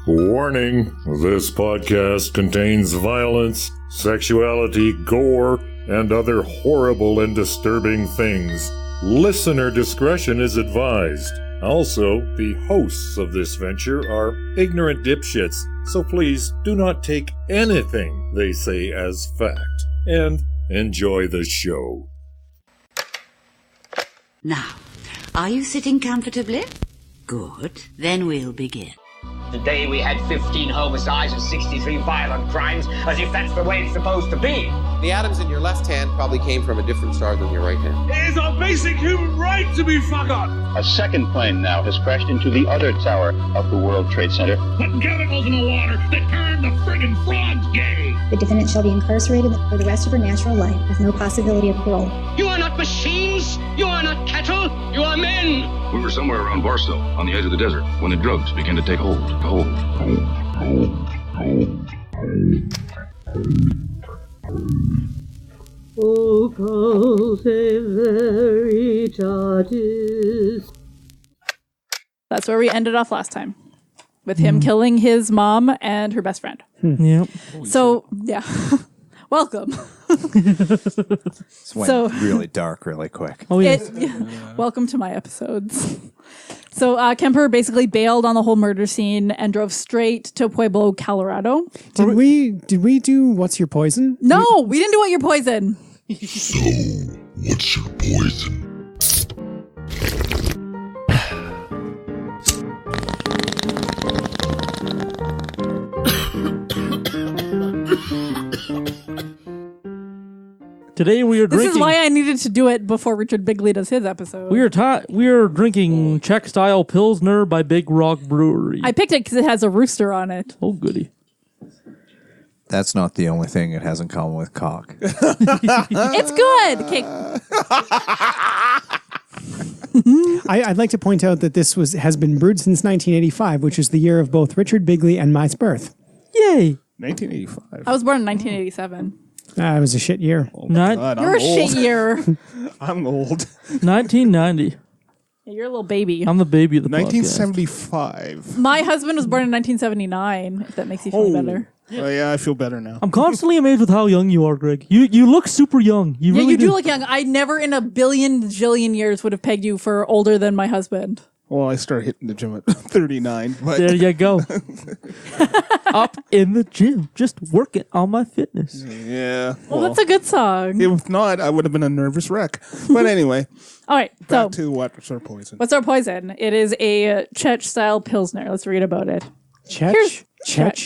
Warning, this podcast contains violence, sexuality, gore, and other horrible and disturbing things. Listener discretion is advised. Also, the hosts of this venture are ignorant dipshits, so please do not take anything they say as fact. And enjoy the show. Now, are you sitting comfortably? Good. Then we'll begin. Today we had 15 homicides and 63 violent crimes, as if that's the way it's supposed to be. The atoms in your left hand probably came from a different star than your right hand. It is our basic human right to be fuck up. A second plane now has crashed into the other tower of the World Trade Center. Putting chemicals in the water that turn the friggin' frogs gay. The defendant shall be incarcerated for the rest of her natural life with no possibility of parole. You are not machines. You are not cattle. You are men. We were somewhere around Barstow, on the edge of the desert, when the drugs began to take hold. Occultae Veritatis. That's where we ended off last time, with him killing his mom and her best friend. Yep. So, yeah. Welcome. This went really dark really quick. Oh, yes. Welcome to my episodes. So Kemper basically bailed on the whole murder scene and drove straight to Pueblo, Colorado. Did we do What's Your Poison? No, we didn't do What Your Poison. So, what's your poison? Today we are drinking. This is why I needed to do it before Richard Bigley does his episode. We are drinking Czech style Pilsner by Big Rock Brewery. I picked it because it has a rooster on it. Oh, goody. That's not the only thing it has in common with cock. It's good. Okay. I'd like to point out that this has been brewed since 1985, which is the year of both Richard Bigley and my birth. Yay. 1985. I was born in 1987. It was a shit year. Oh God, you're a shit year. I'm old. 1990. Yeah, you're a little baby. I'm the baby of the 1975. podcast. My husband was born in 1979, if that makes you feel better. Oh, yeah, I feel better now. I'm constantly amazed with how young you are, Greg. You look super young. You really do look young. I never in a jillion years would have pegged you for older than my husband. Well, I started hitting the gym at 39. But there you go. Up in the gym, just working on my fitness. Yeah. Well, that's a good song. If not, I would have been a nervous wreck. But anyway. All right. Back to What's Our Poison. What's Our Poison? It is a Czech-style Pilsner. Let's read about it. Czech?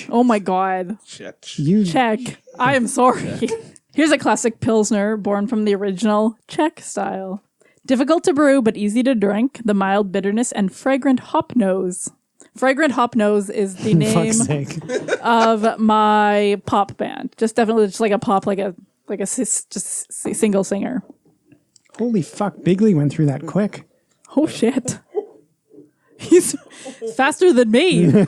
Oh, my God. Czech. I am sorry. Here's a classic Pilsner born from the original Czech style. Difficult to brew, but easy to drink. The mild bitterness and fragrant hop nose. Fragrant Hop Nose is the name of my pop band. Just definitely just like a pop, like a single singer. Holy fuck, Bigley went through that quick. Oh shit. He's faster than me.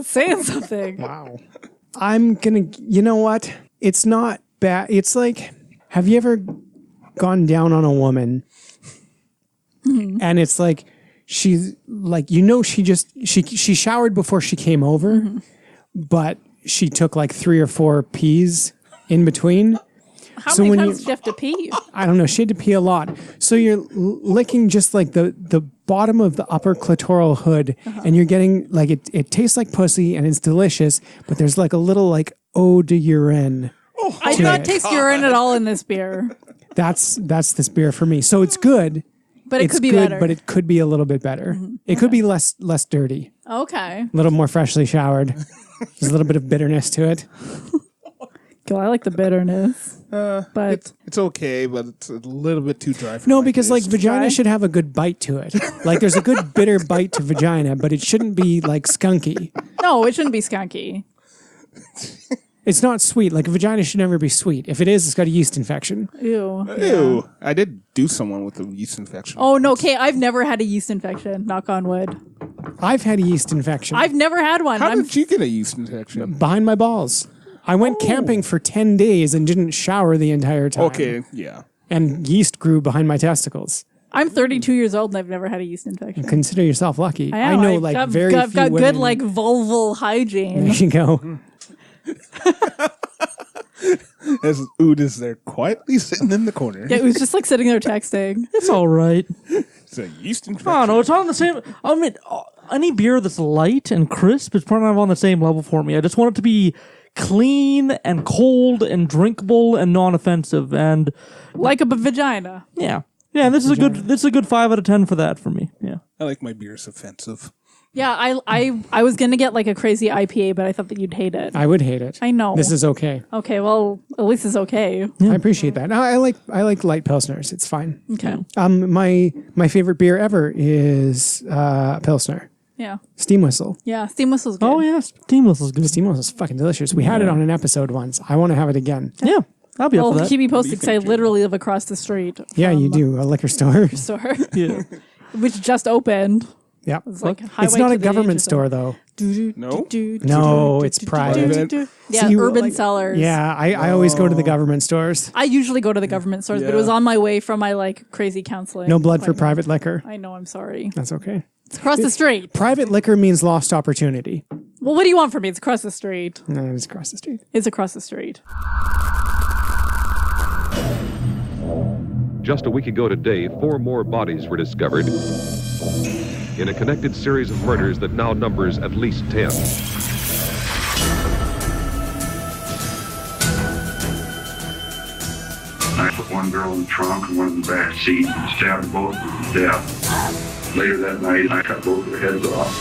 Saying something. Wow. I'm gonna, you know what? It's not bad. It's like, have you ever gone down on a woman and it's like, she's like, she showered before she came over, but she took like 3 or 4 pees in between. How many times did you have to pee? I don't know. She had to pee a lot. So you're licking just like the bottom of the upper clitoral hood, and you're getting like it tastes like pussy and it's delicious, but there's like a little like eau de urine. I do not taste urine at all in this beer. That's this beer for me. So it's good. But it could be better. But it could be a little bit better. It could be less dirty. Okay. A little more freshly showered. There's a little bit of bitterness to it. I like the bitterness. But it's okay, but it's a little bit too dry for No, because like vagina should have a good bite to it. Like there's a good bitter bite to vagina, but it shouldn't be like skunky. No, it shouldn't be skunky. It's not sweet. Like a vagina should never be sweet. If it is, it's got a yeast infection. Ew. Ew. I did do someone with a yeast infection. Oh, no. Okay, I've never had a yeast infection. Knock on wood. I've had a yeast infection. I've never had one. How did you get a yeast infection? Behind my balls. I went camping for 10 days and didn't shower the entire time. Okay, yeah. And yeast grew behind my testicles. I'm 32 years old and I've never had a yeast infection. Consider yourself lucky. I know like I've very got, few got women. good like vulval hygiene. There you go. As Ood is there quietly sitting in the corner. Yeah, it was just like sitting there texting. It's all right. It's a yeast infection. Oh no, it's on the same. I mean, any beer that's light and crisp is probably on the same level for me. I just want it to be clean and cold and drinkable and non-offensive and like a vagina. Yeah, yeah. This is a good 5 out of 10 for that for me. Yeah, I like my beers offensive. Yeah, I was gonna get like a crazy IPA, but I thought that you'd hate it. I would hate it. I know. This is okay. Okay, well, at least it's okay. I appreciate that. No, I like light pilsners. It's fine. Okay. My favorite beer ever is Pilsner. Yeah. Steam Whistle. Yeah, Steam Whistle's good. Oh yeah, Steam Whistle's good. Steam Whistle's fucking delicious. We had it on an episode once. I want to have it again. Yeah, I'll be up for that. Keep me posted because I literally live across the street. Yeah, you do. A liquor store. Yeah. Which just opened. Yeah. It's like it's not a government store though. No? No, it's private. Yeah, Urban Cellars. Yeah, I always go to the government stores. I usually go to the government stores, but it was on my way from my like crazy counseling. No blood for private liquor. I know, I'm sorry. That's okay. It's across the street. Private liquor means lost opportunity. Well, what do you want from me? It's across the street. No, it's across the street. It's across the street. Just a week ago today, 4 more bodies were discovered in a connected series of murders that now numbers at least 10. I put one girl in the trunk and one in the back seat and stabbed both of them to death. Later that night, I cut both their heads off.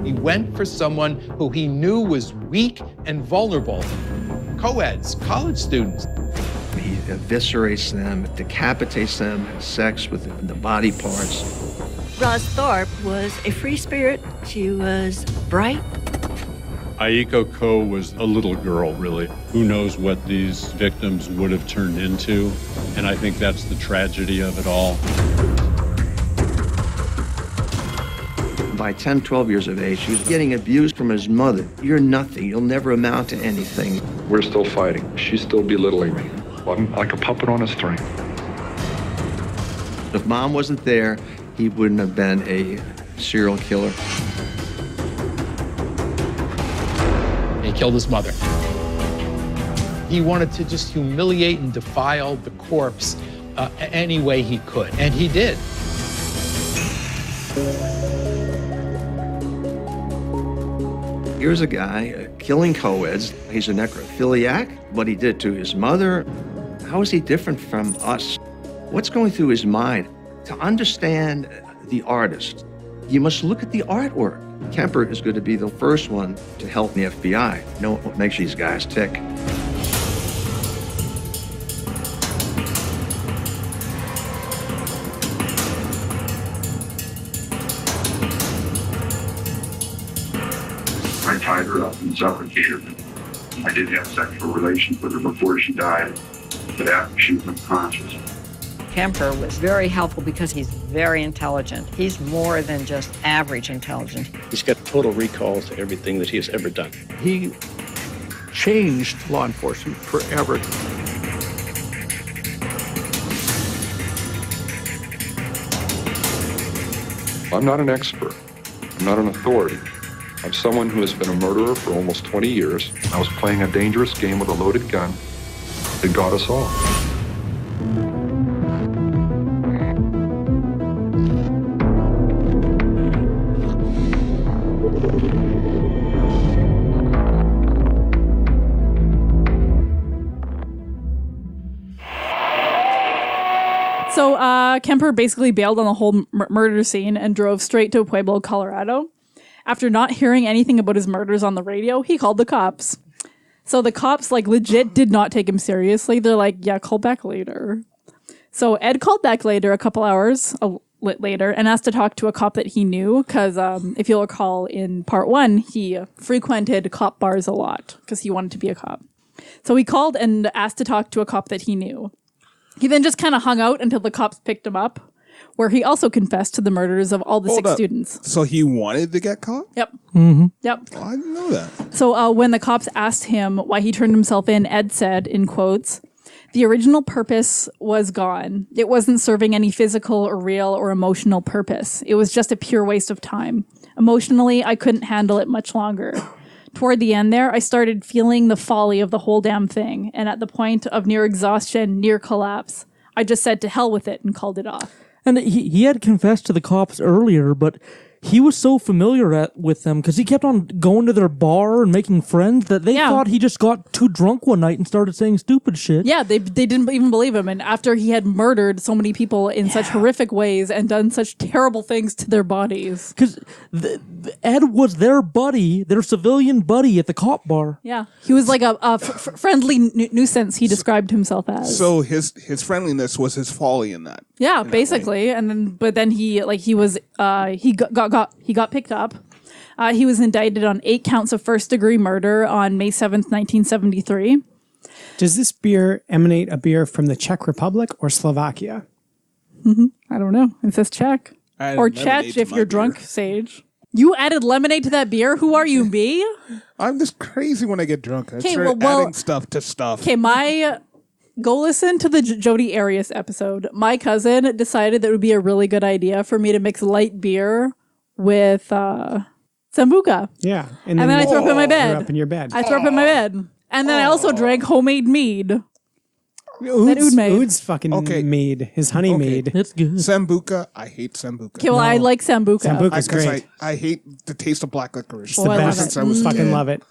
He went for someone who he knew was weak and vulnerable. Co-eds, college students. He eviscerates them, decapitates them, has sex with the body parts. Roz Thorpe was a free spirit. She was bright. Aiko Ko was a little girl, really. Who knows what these victims would have turned into? And I think that's the tragedy of it all. By 10, 12 years of age, he was getting abused from his mother. You're nothing. You'll never amount to anything. We're still fighting. She's still belittling me. I'm like a puppet on a string. If Mom wasn't there, he wouldn't have been a serial killer. He killed his mother. He wanted to just humiliate and defile the corpse any way he could, and he did. Here's a guy killing co-eds. He's a necrophiliac. What he did to his mother, how is he different from us? What's going through his mind? To understand the artist, you must look at the artwork. Kemper is going to be the first one to help the FBI know what makes these guys tick. I tied her up and suffocated her. I did have sexual relations with her before she died, but after she was unconscious. Kemper was very helpful because he's very intelligent. He's more than just average intelligent. He's got total recall to everything that he has ever done. He changed law enforcement forever. I'm not an expert. I'm not an authority. I'm someone who has been a murderer for almost 20 years. I was playing a dangerous game with a loaded gun. It got us all. So Kemper basically bailed on the whole murder scene and drove straight to Pueblo, Colorado. After not hearing anything about his murders on the radio, he called the cops. So the cops, like, legit did not take him seriously. They're like, yeah, call back later. So Ed called back later, a couple hours later, and asked to talk to a cop that he knew. Because if you'll recall, in part 1, he frequented cop bars a lot because he wanted to be a cop. So he called and asked to talk to a cop that he knew. He then just kind of hung out until the cops picked him up, where he also confessed to the murders of all the 6 students. So he wanted to get caught? Yep. Mm-hmm. Yep. Oh, I didn't know that. So when the cops asked him why he turned himself in, Ed said, in quotes, The original purpose was gone. It wasn't serving any physical or real or emotional purpose. It was just a pure waste of time. Emotionally, I couldn't handle it much longer. Toward the end there, I started feeling the folly of the whole damn thing, and at the point of near exhaustion, near collapse, I just said to hell with it and called it off. And he had confessed to the cops earlier, but he was so familiar with them because he kept on going to their bar and making friends that they thought he just got too drunk one night and started saying stupid shit. Yeah, they didn't even believe him. And after he had murdered so many people in such horrific ways and done such terrible things to their bodies. Because Ed was their buddy, their civilian buddy at the cop bar. Yeah, he was like a friendly nuisance, he described himself as. So his friendliness was his folly in that. Yeah, basically. And then he got picked up. He was indicted on 8 counts of first-degree murder on May 7th, 1973. Does this beer emanate a beer from the Czech Republic or Slovakia? I don't know. It says Czech. Or Czech if you're drunk, Sage. You added lemonade to that beer? Who are you, me? I'm just crazy when I get drunk. I start adding stuff to stuff. Okay, go listen to the Jody Arias episode. My cousin decided that it would be a really good idea for me to mix light beer with Sambuca. Yeah. And then I threw up in my bed. You're up in your bed. I threw up in my bed. And then I also drank homemade mead. Oud's fucking mead. His honey mead. It's good. Sambuca. I hate Sambuca. Okay, well, I like Sambuca. Sambuca's great. I hate the taste of black licorice. It's the best. I fucking love it.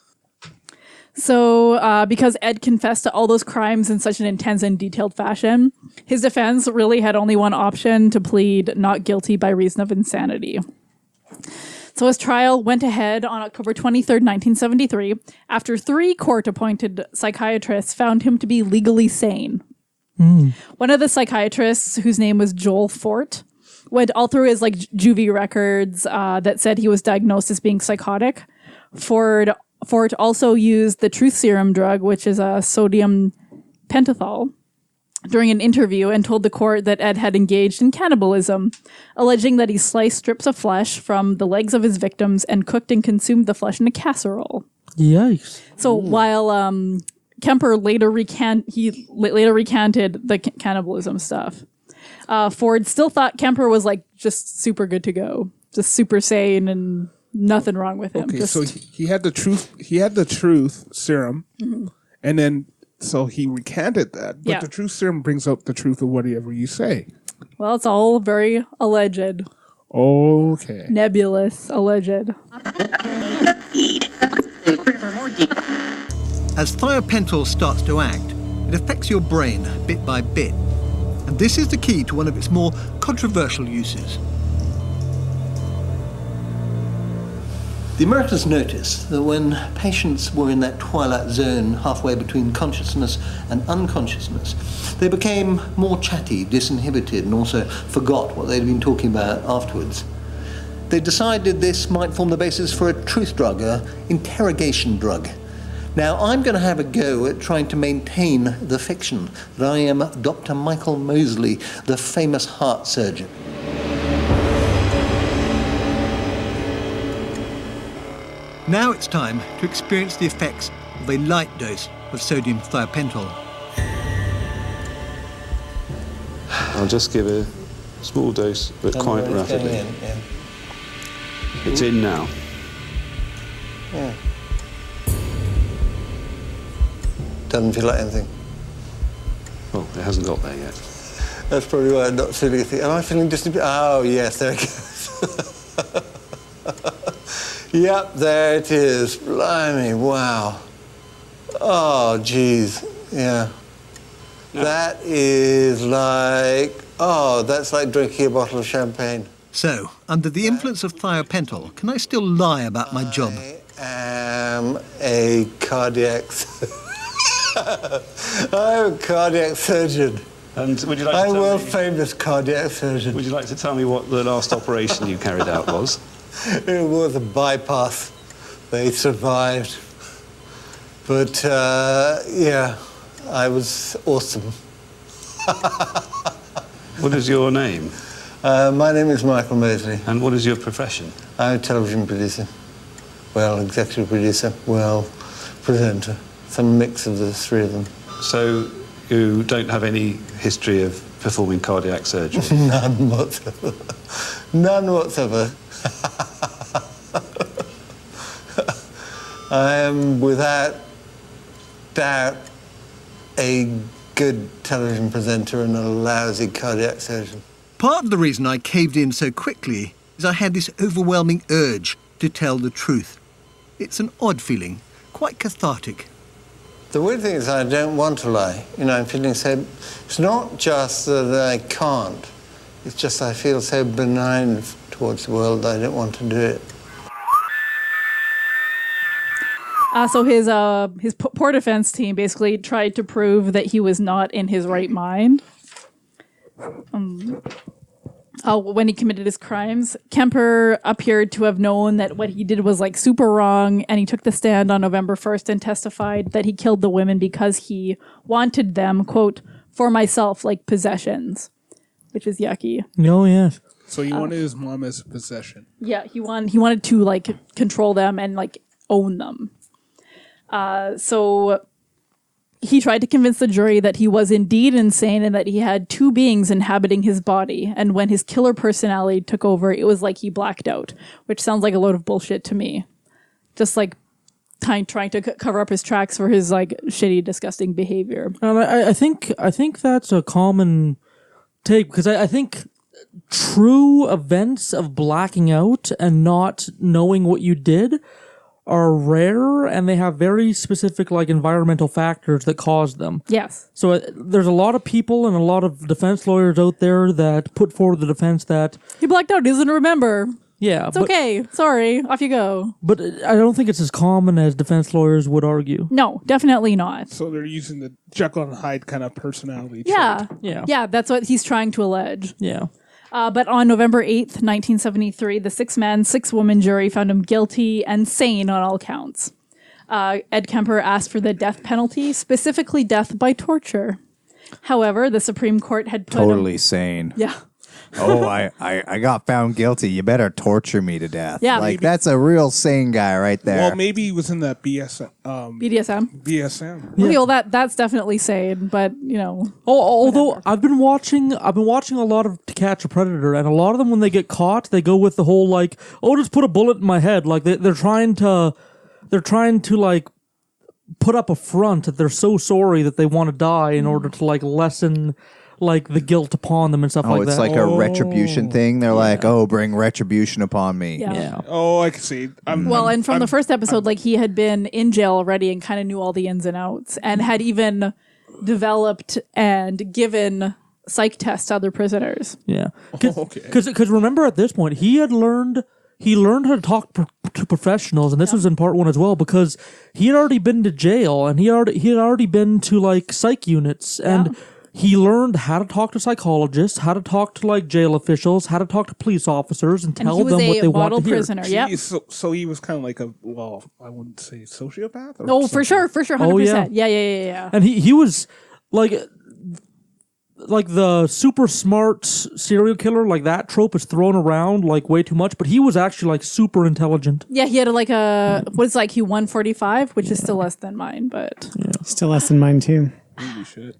So, because Ed confessed to all those crimes in such an intense and detailed fashion, his defense really had only one option: to plead not guilty by reason of insanity. So his trial went ahead on October 23rd, 1973, after 3 court-appointed psychiatrists found him to be legally sane. One of the psychiatrists, whose name was Joel Fort, went all through his juvie records that said he was diagnosed as being psychotic. Fort also used the truth serum drug, which is a sodium pentothal, during an interview and told the court that Ed had engaged in cannibalism, alleging that he sliced strips of flesh from the legs of his victims and cooked and consumed the flesh in a casserole. Yikes. So while Kemper later recanted the cannibalism stuff, Ford still thought Kemper was just super good to go, just super sane and nothing wrong with him. Okay, so he had the truth. He had the truth serum, and then so he recanted that. But the truth serum brings up the truth of whatever you say. Well, it's all very alleged. Okay. Nebulous, alleged. As thiopental starts to act, it affects your brain bit by bit. And this is the key to one of its more controversial uses. The Americans noticed that when patients were in that twilight zone halfway between consciousness and unconsciousness, they became more chatty, disinhibited, and also forgot what they'd been talking about afterwards. They decided this might form the basis for a truth drug, an interrogation drug. Now, I'm going to have a go at trying to maintain the fiction that I am Dr. Michael Mosley, the famous heart surgeon. Now it's time to experience the effects of a light dose of sodium thiopental. I'll just give a small dose, but quite rapidly. It's in now. Yeah. Doesn't feel like anything. Well, it hasn't got there yet. That's probably why I'm not feeling anything. Am I feeling just a bit? Oh, yes, there it goes. Yep, there it is. Blimey, wow. Oh, geez, yeah. That is like, that's like drinking a bottle of champagne. So, under the influence of thiopental, can I still lie about my job? I am a cardiac... I'm a cardiac surgeon. And would you like to I'm a tell world-famous cardiac surgeon. Would you like to tell me what the last operation you carried out was? It was a bypass. They survived. But, yeah, I was awesome. What is your name? My name is Michael Mosley. And what is your profession? I'm a television producer. Well, executive producer. Well, presenter. Some mix of the three of them. So who don't have any history of performing cardiac surgery? None whatsoever. None whatsoever. I am, without doubt, a good television presenter and a lousy cardiac surgeon. Part of the reason I caved in so quickly is I had this overwhelming urge to tell the truth. It's an odd feeling, quite cathartic. The weird thing is I don't want to lie. You know, I'm feeling so... It's not just that I can't. It's just I feel so benign towards the world that I don't want to do it. So his poor defense team basically tried to prove that he was not in his right mind. When he committed his crimes, Kemper appeared to have known that what he did was like super wrong, and he took the stand on November 1st and testified that he killed the women because he wanted them, quote, for myself, like possessions, which is yucky. Oh, yes. So he wanted his mom as a possession. Yeah, he wanted to like control them and like own them. So he tried to convince the jury that he was indeed insane and that he had two beings inhabiting his body. And when his killer personality took over, it was like he blacked out, which sounds like a load of bullshit to me. Just like trying to cover up his tracks for his like shitty, disgusting behavior. I think that's a common take, because I think true events of blacking out and not knowing what you did are rare, and they have very specific like environmental factors that cause them. Yes. So there's a lot of people and a lot of defense lawyers out there that put forward the defense that he blacked out, doesn't remember. Yeah, it's okay. Sorry, off you go. But I don't think it's as common as defense lawyers would argue. No, definitely not. So they're using the Jekyll and Hyde kind of personality. Yeah, trait. yeah. That's what he's trying to allege. Yeah. But on November 8th, 1973, the 6-man, 6-woman jury found him guilty and sane on all counts. Ed Kemper asked for the death penalty, specifically death by torture. However, the Supreme Court had put Totally sane. Yeah. Oh, I got found guilty. You better torture me to death. Yeah. Like, that's a real sane guy right there. Well, maybe he was in that BDSM. BDSM. Yeah. Well, that's definitely sane, but you know. Although I've been watching a lot of To Catch a Predator, and a lot of them when they get caught, they go with the whole like, oh, just put a bullet in my head. Like they're trying to like put up a front that they're so sorry that they want to die in order to like lessen like the guilt upon them and stuff like that. Oh, it's like a retribution thing. They're like, oh, bring retribution upon me. Yeah. Oh, I can see. And from the first episode, like he had been in jail already and kind of knew all the ins and outs, and had even developed and given psych tests to other prisoners. Yeah. Because remember at this point, he learned how to talk to professionals, and this was in part 1 as well, because he had already been to jail, and he had already been to like psych units, and he learned how to talk to psychologists, how to talk to like jail officials, how to talk to police officers, and tell them what they want to hear. Prisoner, yep. So he was kind of like I wouldn't say sociopath. Oh, for sure, 100%. Oh, yeah. Yeah. And he was like the super smart serial killer. Like that trope is thrown around like way too much, but he was actually like super intelligent. Yeah, he had like what's like IQ 145, which is still less than mine, but still less than mine too. Holy shit.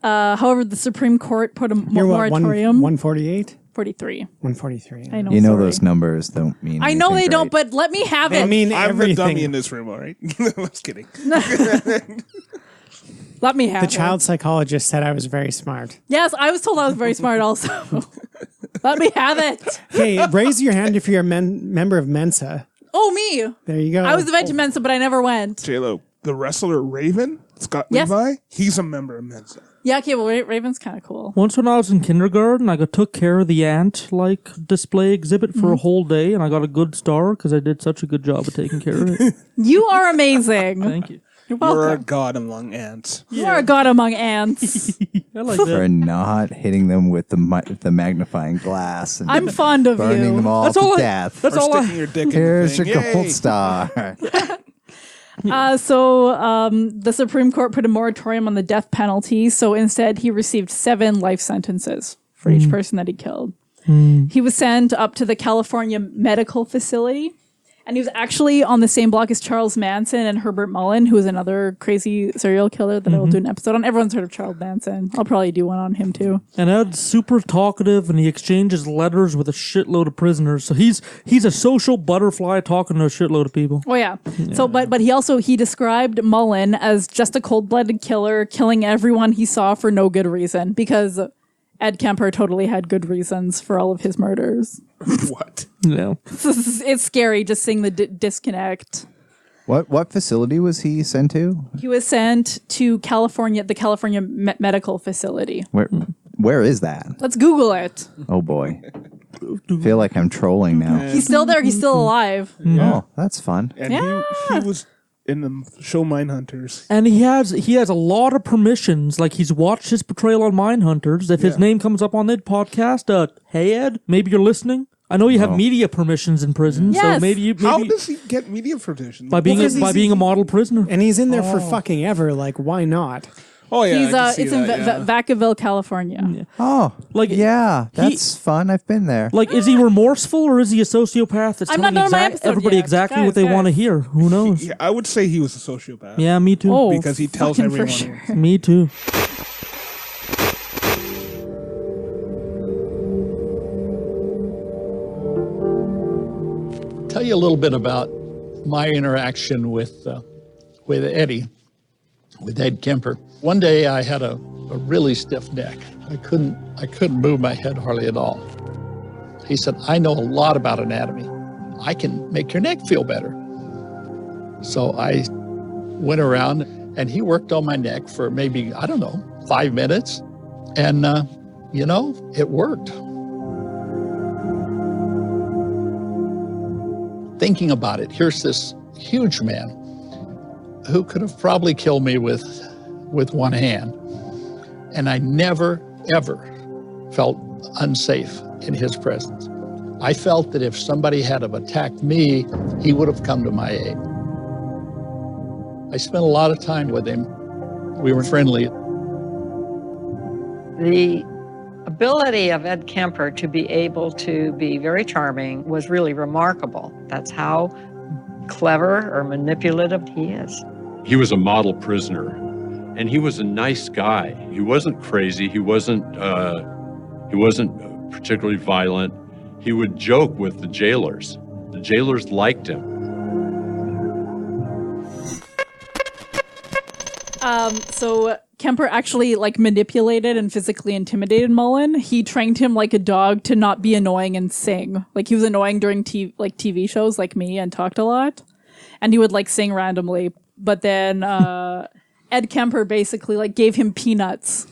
However, the Supreme Court put a moratorium. 148? 43. 143. I know. You know those numbers don't mean I know anything they great. don't, but let me have it. I mean, I'm everything. the dummy in this room, all right? I was kidding. Let me have The it. child psychologist said I was very smart. Yes, I was told I was very smart also. Let me have it. Hey, raise your hand if you're a member of Mensa. Oh, me. There you go. I was invited to Mensa, but I never went. J-Lo, the wrestler Raven, Scott Yes. Levi, he's a member of Mensa. Yeah, okay, well, Raven's kind of cool. Once when I was in kindergarten, I took care of the ant like display exhibit for a whole day, and I got a good star because I did such a good job of taking care of it. You are amazing. Thank you. You're welcome. You're a god among ants. You are a god among ants. I like that. For not hitting them with the magnifying glass. And I'm fond of burning you. them all That's to all death. That's all Sticking your dick in the Here's thing. your Yay. gold star. The Supreme Court put a moratorium on the death penalty, so instead he received 7 life sentences for each person that he killed. He was sent up to the California Medical Facility, And he was actually on the same block as Charles Manson and Herbert Mullen, who is another crazy serial killer that I will do an episode on. Everyone's heard of Charles Manson. I'll probably do one on him too. And Ed's super talkative, and he exchanges letters with a shitload of prisoners. So he's a social butterfly talking to a shitload of people. Oh yeah. So, but he described Mullen as just a cold-blooded killer, killing everyone he saw for no good reason, because Ed Kemper totally had good reasons for all of his murders. What? No. It's scary just seeing the disconnect. What facility was he sent to? He was sent to California, the California Medical Facility. Where is that? Let's Google it. Oh boy. I feel like I'm trolling now. He's still there. He's still alive. Oh, that's fun. And he was in the show Mindhunters. And he has a lot of permissions. Like, he's watched his portrayal on Mindhunters. If his name comes up on the podcast, hey Ed, maybe you're listening. I know you have media permissions in prison, so maybe How does he get media permissions? By being a model prisoner. And he's in there for fucking ever. Like, why not? Oh yeah, it's in Vacaville, California. Yeah. Oh, like that's fun. I've been there. Like, is he remorseful or is he a sociopath that's I'm not telling done my episode everybody yet. exactly what they want to hear? Who knows? Yeah, I would say he was a sociopath. Yeah, me too. Oh, because he tells fucking for everyone. sure. Me too. Tell you a little bit about my interaction with Eddie, with Ed Kemper. One day I had a really stiff neck. I couldn't move my head hardly at all. He said, I know a lot about anatomy. I can make your neck feel better. So I went around and he worked on my neck for maybe, 5 minutes. And, it worked. Thinking about it, here's this huge man who could have probably killed me with one hand. And I never, ever felt unsafe in his presence. I felt that if somebody had have attacked me, he would have come to my aid. I spent a lot of time with him. We were friendly. The ability of Ed Kemper to be able to be very charming was really remarkable. That's how clever or manipulative he is. He was a model prisoner, and he was a nice guy. He wasn't crazy. He wasn't particularly violent. He would joke with the jailers. The jailers liked him. So Kemper actually manipulated and physically intimidated Mullen. He trained him like a dog to not be annoying and sing. Like, he was annoying during TV shows like me and talked a lot, and he would sing randomly. But then Ed Kemper basically gave him peanuts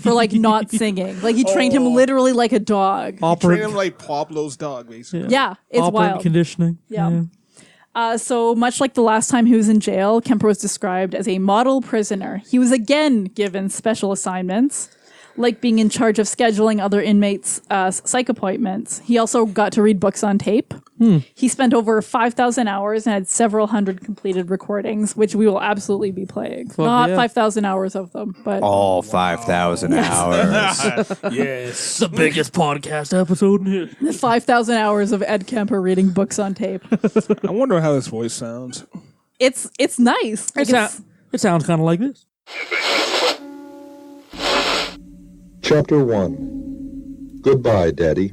for not singing. He trained him literally like a dog. He trained him like Pablo's dog, basically. Yeah, it's Operant wild. conditioning. Yeah. So much like the last time he was in jail, Kemper was described as a model prisoner. He was again given special assignments, like being in charge of scheduling other inmates' psych appointments. He also got to read books on tape. He spent over 5,000 hours and had several hundred completed recordings, which we will absolutely be playing. Not 5,000 hours of them, but all 5,000 hours. Yes, the biggest podcast episode. 5,000 hours of Ed Kemper reading books on tape. I wonder how his voice sounds. It's nice. It sounds kind of like this. Chapter 1. Goodbye, Daddy.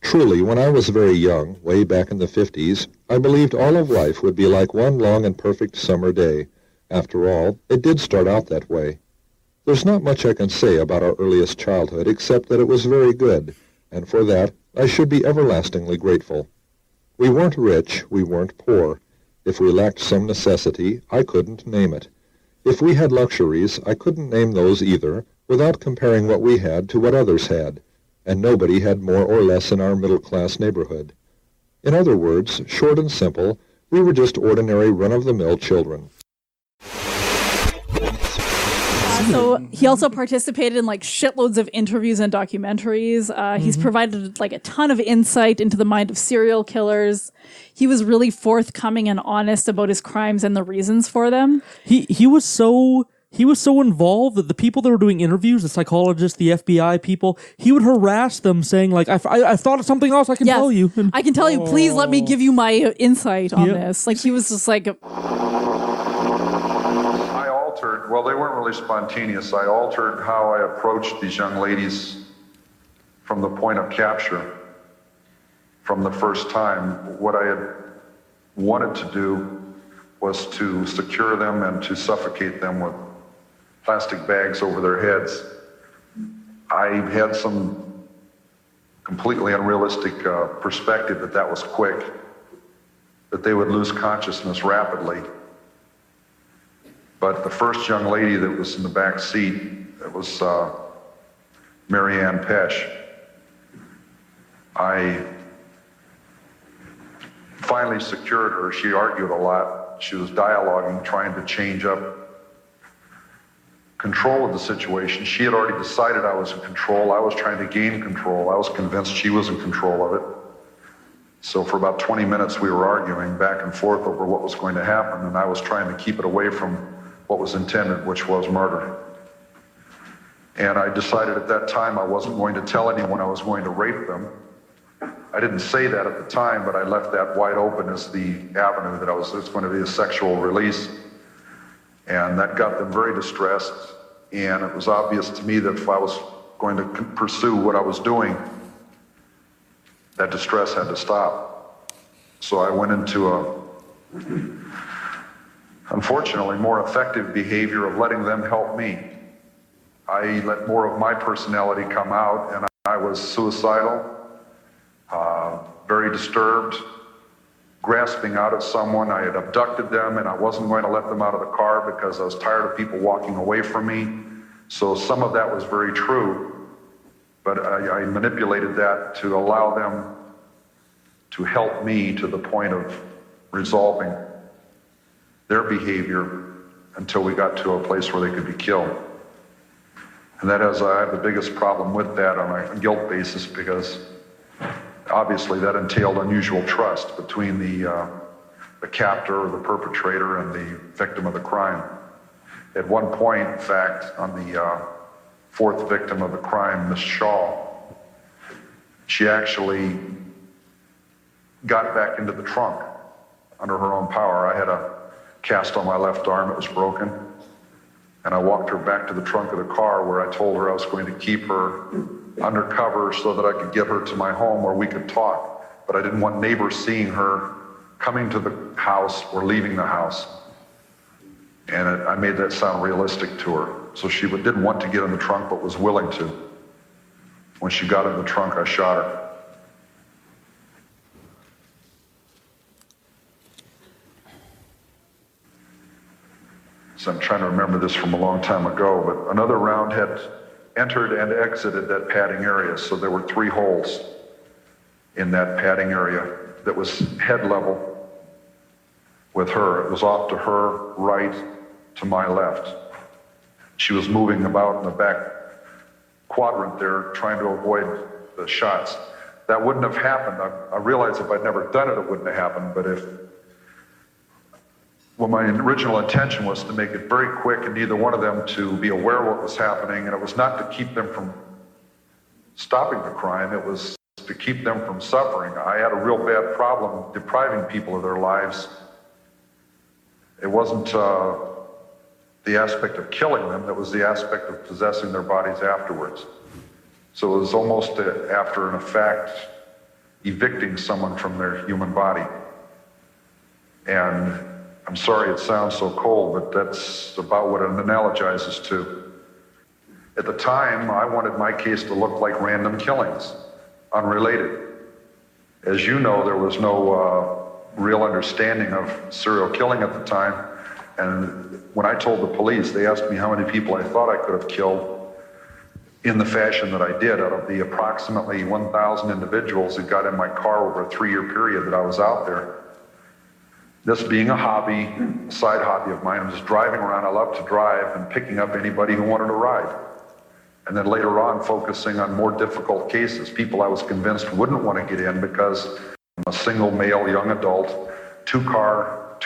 Truly, when I was very young, way back in the 50s, I believed all of life would be like one long and perfect summer day. After all, it did start out that way. There's not much I can say about our earliest childhood except that it was very good, and for that I should be everlastingly grateful. We weren't rich, we weren't poor. If we lacked some necessity, I couldn't name it. If we had luxuries, I couldn't name those either, without comparing what we had to what others had, and nobody had more or less in our middle-class neighborhood. In other words, short and simple, we were just ordinary run-of-the-mill children. So he also participated in shitloads of interviews and documentaries. He's provided a ton of insight into the mind of serial killers. He was really forthcoming and honest about his crimes and the reasons for them. He was so he was so involved that the people that were doing interviews, the psychologists, the FBI people, he would harass them saying, like, I've thought of something else I can tell you. I can tell you, please let me give you my insight on this. Like, he was just like... I altered, well, they weren't really spontaneous. I altered how I approached these young ladies from the point of capture, from the first time. What I had wanted to do was to secure them and to suffocate them with plastic bags over their heads. I had some completely unrealistic perspective that was quick, that they would lose consciousness rapidly. But the first young lady that was in the back seat, it was Mary Ann Pesch. I finally secured her. She argued a lot. She was dialoguing, trying to change up control of the situation. She had already decided I was in control. I was trying to gain control. I was convinced she was in control of it. So for about 20 minutes we were arguing back and forth over what was going to happen, and I was trying to keep it away from what was intended, which was murder. And I decided at that time I wasn't going to tell anyone I was going to rape them. I didn't say that at the time, but I left that wide open as the avenue that it's going to be a sexual release. And that got them very distressed. And it was obvious to me that if I was going to pursue what I was doing, that distress had to stop. So I went into unfortunately, more effective behavior of letting them help me. I let more of my personality come out, and I was suicidal, very disturbed, grasping out at someone. I had abducted them, and I wasn't going to let them out of the car because I was tired of people walking away from me. So some of that was very true, but I manipulated that to allow them to help me to the point of resolving their behavior until we got to a place where they could be killed. And I have the biggest problem with that on a guilt basis, because obviously that entailed unusual trust between the captor or the perpetrator and the victim of the crime. At one point, in fact, on the fourth victim of the crime, Miss Shaw, she actually got back into the trunk under her own power. I had a cast on my left arm, it was broken. And I walked her back to the trunk of the car where I told her I was going to keep her undercover so that I could get her to my home where we could talk. But I didn't want neighbors seeing her coming to the house or leaving the house. And I made that sound realistic to her. So she didn't want to get in the trunk, but was willing to. When she got in the trunk, I shot her. So I'm trying to remember this from a long time ago, but another round had entered and exited that padding area. So there were 3 holes in that padding area that was head level with her. It was off to her right, to my left. She was moving about in the back quadrant there, trying to avoid the shots. That wouldn't have happened. I realized if I'd never done it, it wouldn't have happened, but well, my original intention was to make it very quick and neither one of them to be aware of what was happening, and it was not to keep them from stopping the crime, it was to keep them from suffering. I had a real bad problem depriving people of their lives. It wasn't the aspect of killing them, it was the aspect of possessing their bodies afterwards. So it was almost after an effect, evicting someone from their human body. And I'm sorry it sounds so cold, but that's about what it analogizes to. At the time, I wanted my case to look like random killings, unrelated. As you know, there was no real understanding of serial killing at the time. And when I told the police, they asked me how many people I thought I could have killed in the fashion that I did. Out of the approximately 1,000 individuals that got in my car over a 3-year period that I was out there, this being a hobby, a side hobby of mine, I'm just driving around. I love to drive and picking up anybody who wanted to ride. And then later on, focusing on more difficult cases, people I was convinced wouldn't want to get in because I'm a single male young adult, two-door car.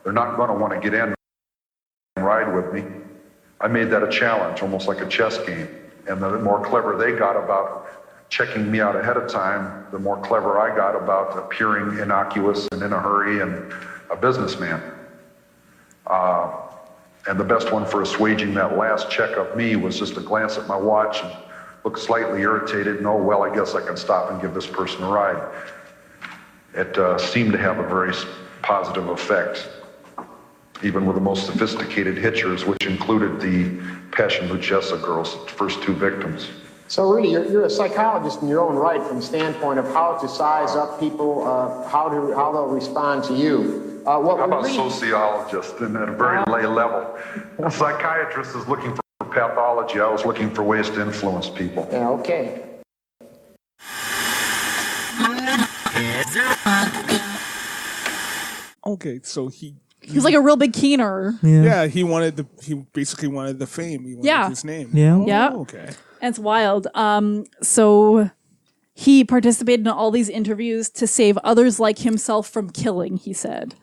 They're not going to want to get in ride with me. I made that a challenge, almost like a chess game. And the more clever they got about checking me out ahead of time, the more clever I got about appearing innocuous and in a hurry and a businessman. And the best one for assuaging that last check of me was just to glance at my watch and look slightly irritated and, oh, well, I guess I can stop and give this person a ride. It seemed to have a very positive effect, even with the most sophisticated hitchers, which included the Passion Lucchesa girls, the first two victims. So really, you're a psychologist in your own right from the standpoint of how to size up people, how they'll respond to you. How about sociologist and at a very lay level? A psychiatrist is looking for pathology. I was looking for ways to influence people. Yeah, okay. Okay, so he was like a real big keener. Yeah, he basically wanted the fame. He wanted his name. Yeah. Yeah. Okay. And it's wild. So he participated in all these interviews to save others like himself from killing, he said.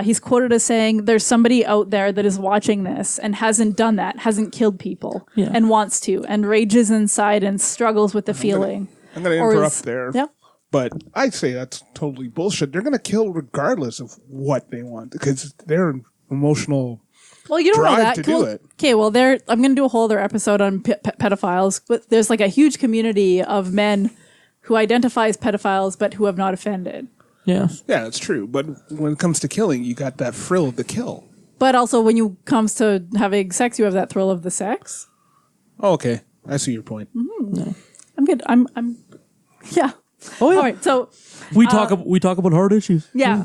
He's quoted as saying, there's somebody out there that is watching this and hasn't done that, hasn't killed people, and wants to, and rages inside and struggles with the feeling. I'm going to interrupt there. Yeah. But I'd say that's totally bullshit. They're going to kill regardless of what they want because they're emotional. Well, you don't know that. To do it. Okay, well, I'm going to do a whole other episode on pedophiles, but there's like a huge community of men who identify as pedophiles but who have not offended. Yeah. Yeah, that's true. But when it comes to killing, you got that thrill of the kill. But also when it comes to having sex, you have that thrill of the sex. Oh, okay. I see your point. Mm-hmm. I'm good. I'm yeah. Oh yeah. All right. So we talk about hard issues. Yeah.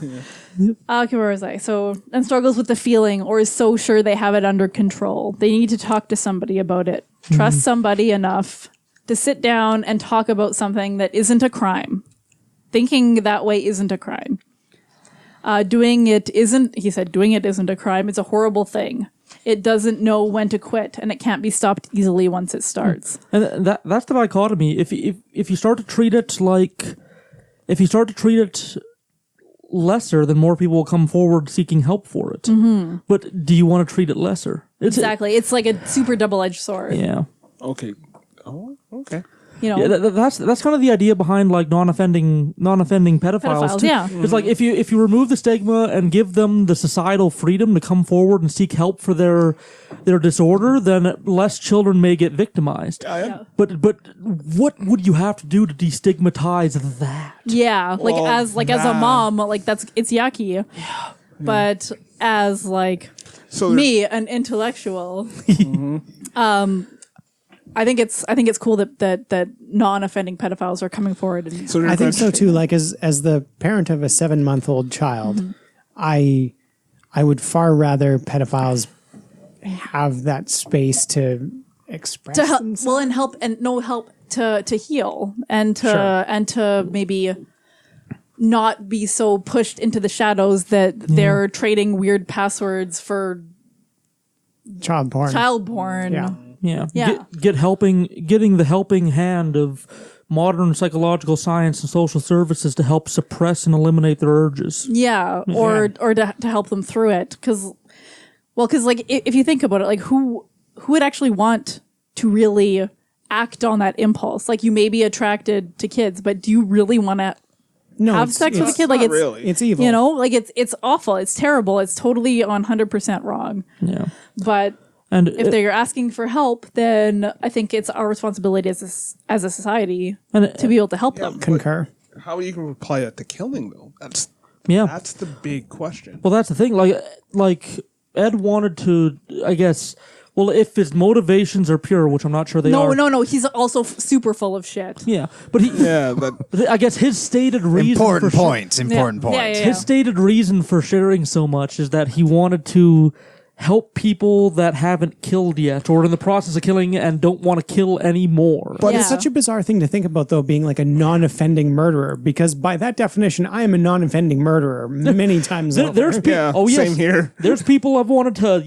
Okay, where was I? So, and struggles with the feeling or is so sure they have it under control. They need to talk to somebody about it. Trust somebody enough to sit down and talk about something that isn't a crime. Thinking that way isn't a crime. Doing it isn't a crime. It's a horrible thing. It doesn't know when to quit, and it can't be stopped easily once it starts. And that's the dichotomy. If you start to treat it lesser, then more people will come forward seeking help for it. Mm-hmm. But do you want to treat it lesser? Exactly. It's like a super double-edged sword. Yeah. Okay. Oh, okay. You know, yeah, that's kind of the idea behind like non-offending pedophiles too. Yeah. It's like if you remove the stigma and give them the societal freedom to come forward and seek help for their disorder, then less children may get victimized. Yeah. But what would you have to do to destigmatize that? Yeah, like as a mom, like it's yucky. Yeah. But as like me, an intellectual, I think it's cool that non-offending pedophiles are coming forward. And I think so too. Like as the parent of a 7-month-old child, I would far rather pedophiles have that space to express themselves. Well, and help to heal and to maybe not be so pushed into the shadows that they're trading weird passwords for child porn. Yeah. Getting the helping hand of modern psychological science and social services to help suppress and eliminate their urges. Yeah, or to help them through it, because like if you think about it, like who would actually want to really act on that impulse? Like you may be attracted to kids, but do you really want to have sex with a kid? Like it's evil. You know, like it's awful. It's terrible. It's totally 100% wrong. Yeah, but. And if they're asking for help, then I think it's our responsibility as a society to be able to help them. Concur. How are you going to apply that to killing, though? That's the big question. Well, that's the thing. Like Ed wanted to, I guess. Well, if his motivations are pure, which I'm not sure they are. No. He's also super full of shit. Yeah, but I guess his stated reason. Important point. Yeah. His stated reason for sharing so much is that he wanted to help people that haven't killed yet or in the process of killing and don't want to kill anymore. But it's such a bizarre thing to think about, though, being like a non-offending murderer, because by that definition, I am a non-offending murderer many times over. There's people, same here. There's people I've wanted to,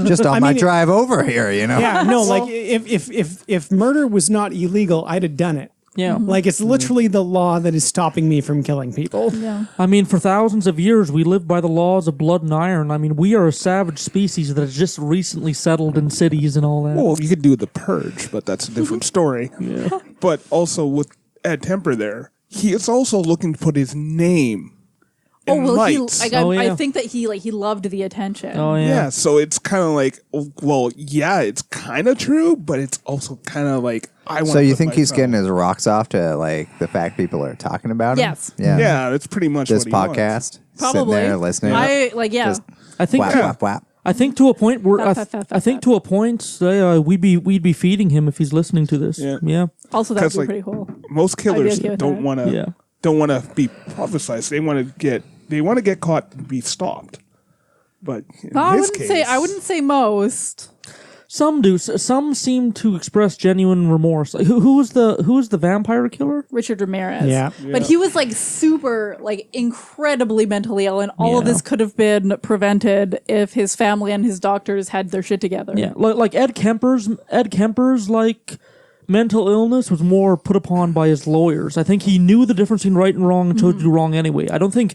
just on my drive over here, you know? Yeah, no, like if murder was not illegal, I'd have done it. Yeah. Like, it's literally the law that is stopping me from killing people. Yeah. I mean, for thousands of years, we lived by the laws of blood and iron. I mean, we are a savage species that has just recently settled in cities and all that. Well, you could do the purge, but that's a different story. Yeah. But also with Ed Temper there, he is also looking to put his name Oh in well, lights. I think that he loved the attention. Yeah, so it's kind of like, well, yeah, it's kind of true, but it's also kind of like I want. So you think he's getting his rocks off to like the fact people are talking about him? Yes. Yeah, it's pretty much this what he podcast. Probably. Sitting there listening. I Just I think whap, whap, whap. I think to a point where I think to a point we'd be feeding him if he's listening to this. Yeah. Also, that would be like, pretty cool. Most killers I'd be okay with don't that. want to be prophesized. They want to get caught and be stopped. But in No, I his wouldn't say most. Some do. Some seem to express genuine remorse. Like, who was the vampire killer? Richard Ramirez. Yeah. But he was like super, like incredibly mentally ill, and all of this could have been prevented if his family and his doctors had their shit together. Yeah, like Ed Kemper's like mental illness was more put upon by his lawyers. I think he knew the difference between right and wrong and chose to do wrong anyway. I don't think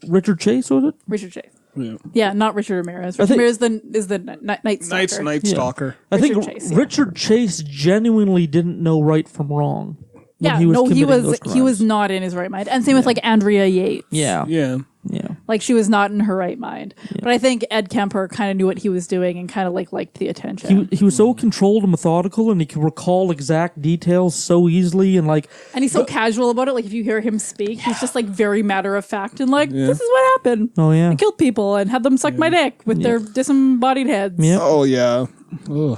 Richard Chase was it? Richard Chase. Yeah. Yeah, not Richard Ramirez. Richard Ramirez is the Night Stalker. Night Stalker. I think Richard Chase, Richard Chase genuinely didn't know right from wrong. Yeah, he was not in his right mind. And same with like Andrea Yates. Yeah. Like she was not in her right mind. But I think Ed Kemper kind of knew what he was doing and kind of liked the attention. He was so controlled and methodical, and he could recall exact details so easily, and and he's so casual about it. Like if you hear him speak, he's just like very matter of fact and like, this is what happened. Oh yeah, I killed people and had them suck my dick with their disembodied heads. Yeah. Oh yeah. Ugh.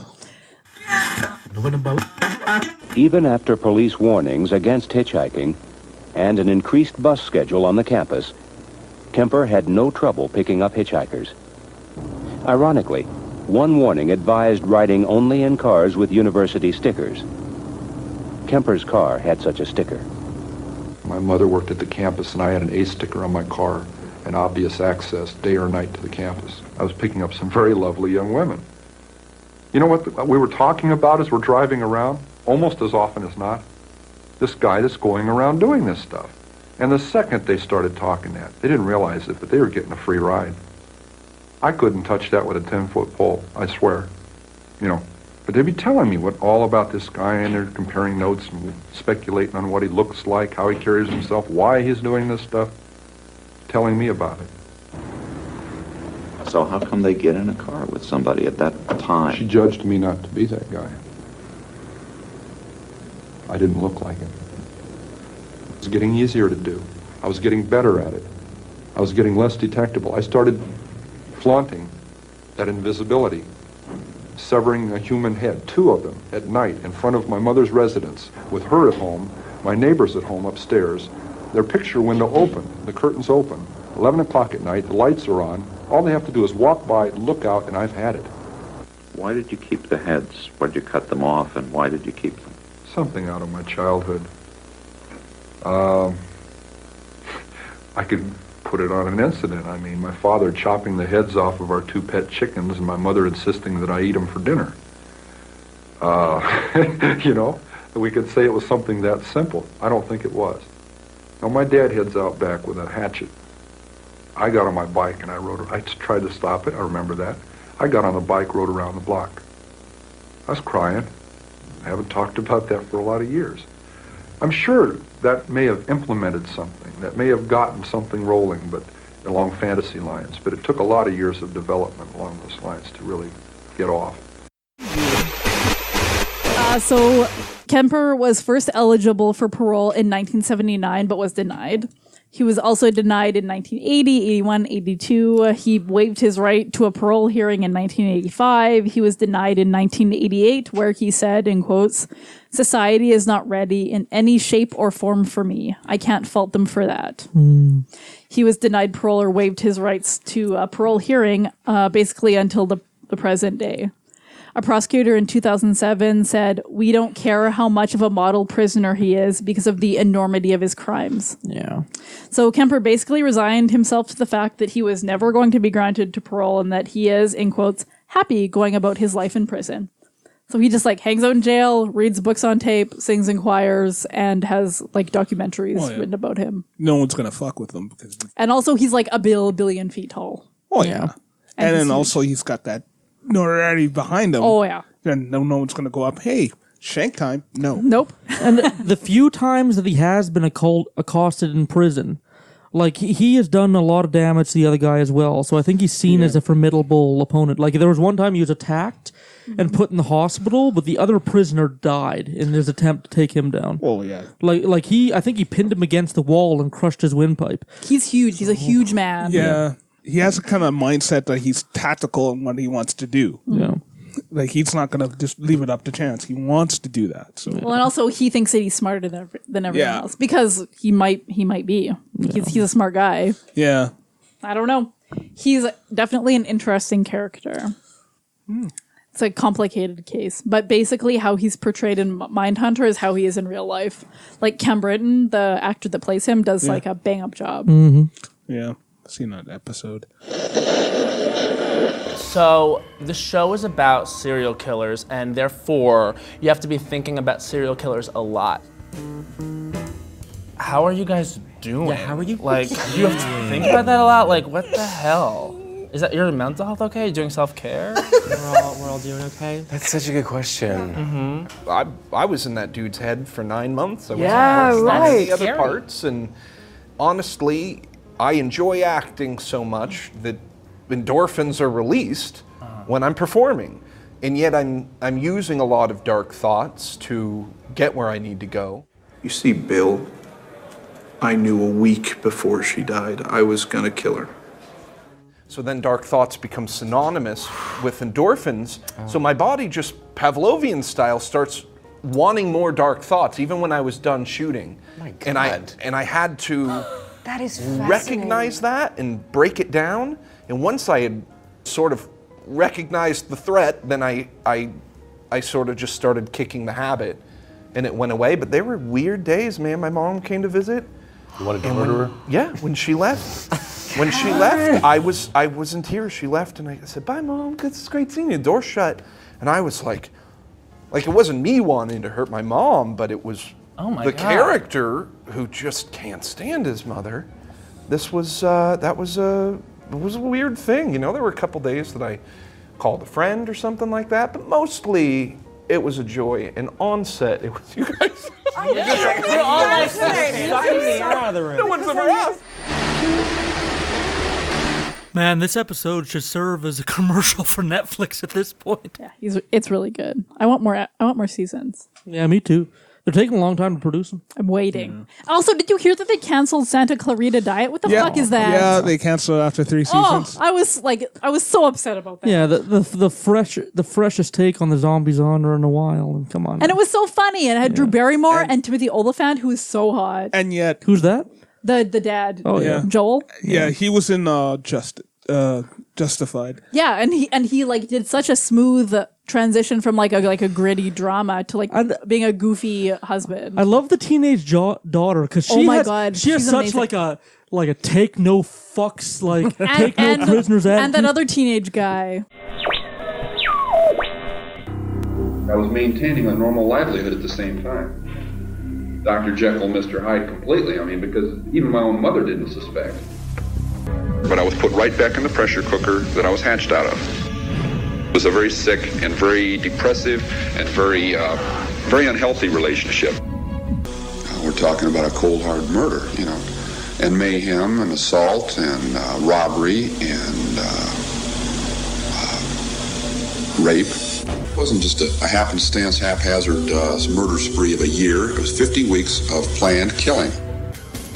Even after police warnings against hitchhiking and an increased bus schedule on the campus, Kemper had no trouble picking up hitchhikers. Ironically, one warning advised riding only in cars with university stickers. Kemper's car had such a sticker. My mother worked at the campus, and I had an A sticker on my car, and obvious access day or night to the campus. I was picking up some very lovely young women. You know what we were talking about as we're driving around? Almost as often as not, this guy that's going around doing this stuff. And the second they started talking that, they didn't realize it, but they were getting a free ride. I couldn't touch that with a 10-foot pole, I swear. But they'd be telling me all about this guy, and they're comparing notes and speculating on what he looks like, how he carries himself, why he's doing this stuff, telling me about it. So how come they get in a car with somebody at that time? She judged me not to be that guy. I didn't look like him. It was getting easier to do. I was getting better at it. I was getting less detectable. I started flaunting that invisibility, severing a human head, 2 of them, at night in front of my mother's residence, with her at home, my neighbors at home upstairs, their picture window open, the curtains open, 11 o'clock at night, the lights are on. All they have to do is walk by, look out, and I've had it. Why did you keep the heads? Why did you cut them off, and why did you keep them? Something out of my childhood. I could put it on an incident. I mean, my father chopping the heads off of our 2 pet chickens, and my mother insisting that I eat them for dinner. We could say it was something that simple. I don't think it was. Now, my dad heads out back with a hatchet. I got on my bike and I tried to stop it. I remember that. I got on the bike, rode around the block. I was crying. I haven't talked about that for a lot of years. I'm sure that may have implemented something, that may have gotten something rolling, but along fantasy lines. But it took a lot of years of development along those lines to really get off. So Kemper was first eligible for parole in 1979, but was denied. He was also denied in 1980, 81, 82. He waived his right to a parole hearing in 1985. He was denied in 1988, where he said, in quotes, "Society is not ready in any shape or form for me. I can't fault them for that." He was denied parole or waived his rights to a parole hearing, basically until the present day. A prosecutor in 2007 said, "We don't care how much of a model prisoner he is because of the enormity of his crimes." Yeah. So Kemper basically resigned himself to the fact that he was never going to be granted to parole and that he is, in quotes, happy going about his life in prison. So he just like hangs out in jail, reads books on tape, sings in choirs, and has like documentaries written about him. No one's gonna fuck with him because. And also, he's like a billion feet tall. Oh yeah, and then also he's got that notoriety behind him. Oh yeah, and no one's gonna go up. Hey, shank time? No, nope. And the few times that he has been accosted in prison, like he has done a lot of damage to the other guy as well. So I think he's seen as a formidable opponent. Like there was one time he was attacked and put in the hospital, but the other prisoner died in his attempt to take him down. Oh yeah, like I think he pinned him against the wall and crushed his windpipe. He's huge. He's a huge man. Yeah. He has a kind of mindset that he's tactical in what he wants to do. Yeah. Like, he's not going to just leave it up to chance. He wants to do that. So. Well, and also he thinks that he's smarter than everyone else because he might be. He's a smart guy. Yeah. I don't know. He's definitely an interesting character. It's a complicated case, but basically how he's portrayed in Mindhunter is how he is in real life. Like Cam Britton, the actor that plays him, does like a bang up job. Yeah. I've seen that episode. So the show is about serial killers, and therefore you have to be thinking about serial killers a lot. How are you guys doing? Yeah, how are you? Like, you have to think about that a lot? Like, what the hell? Is that your mental health okay? You doing self-care? We're all doing okay. That's such a good question. I was in that dude's head for 9 months. I was Yeah, in right. the other parts, and honestly, I enjoy acting so much that endorphins are released when I'm performing. And yet I'm using a lot of dark thoughts to get where I need to go. You see, Bill, I knew a week before she died I was gonna kill her. So then dark thoughts become synonymous with endorphins. So my body just Pavlovian style starts wanting more dark thoughts, even when I was done shooting. My God. And I had to That is recognize that and break it down. And once I had sort of recognized the threat, then I sort of just started kicking the habit, and it went away. But they were weird days, man. My mom came to visit. You wanted to murder her? Yeah, when she left. When she left, I was in tears. She left, and I said, "Bye, Mom. It's great seeing you." The door shut, and I was like it wasn't me wanting to hurt my mom, but it was the character who just can't stand his mother. This was that was a weird thing, you know. There were a couple days that I called a friend or something like that, but mostly it was a joy. And on set, it was you guys. We're all like sucking the air out of the room. No one's ever asked. Man, this episode should serve as a commercial for Netflix at this point. Yeah, it's really good. I want more seasons. Yeah, me too. They're taking a long time to produce them. I'm waiting. Also, did you hear that they canceled Santa Clarita Diet? What the fuck is that? Yeah, they canceled after 3 seasons. I was so upset about that. Yeah, the freshest take on the zombie genre in a while. And come on. And it was so funny. And it had Drew Barrymore and Timothy Oliphant, who is so hot. And yet, who's that? The dad. Oh yeah, Joel. Yeah, he was in Justified. Yeah, and he like did such a smooth transition from like a gritty drama to like being a goofy husband. I love the teenage daughter because she she has such amazing. like a take no fucks like And- take no and- prisoners attitude. And that other teenage guy. I was maintaining a normal livelihood at the same time. Dr. Jekyll, Mr. Hyde completely, I mean, because even my own mother didn't suspect. But I was put right back in the pressure cooker that I was hatched out of. It was a very sick and very depressive and very unhealthy relationship. We're talking about a cold, hard murder, you know, and mayhem and assault and robbery and rape. It wasn't just a happenstance, haphazard murder spree of a year. It was 50 weeks of planned killing.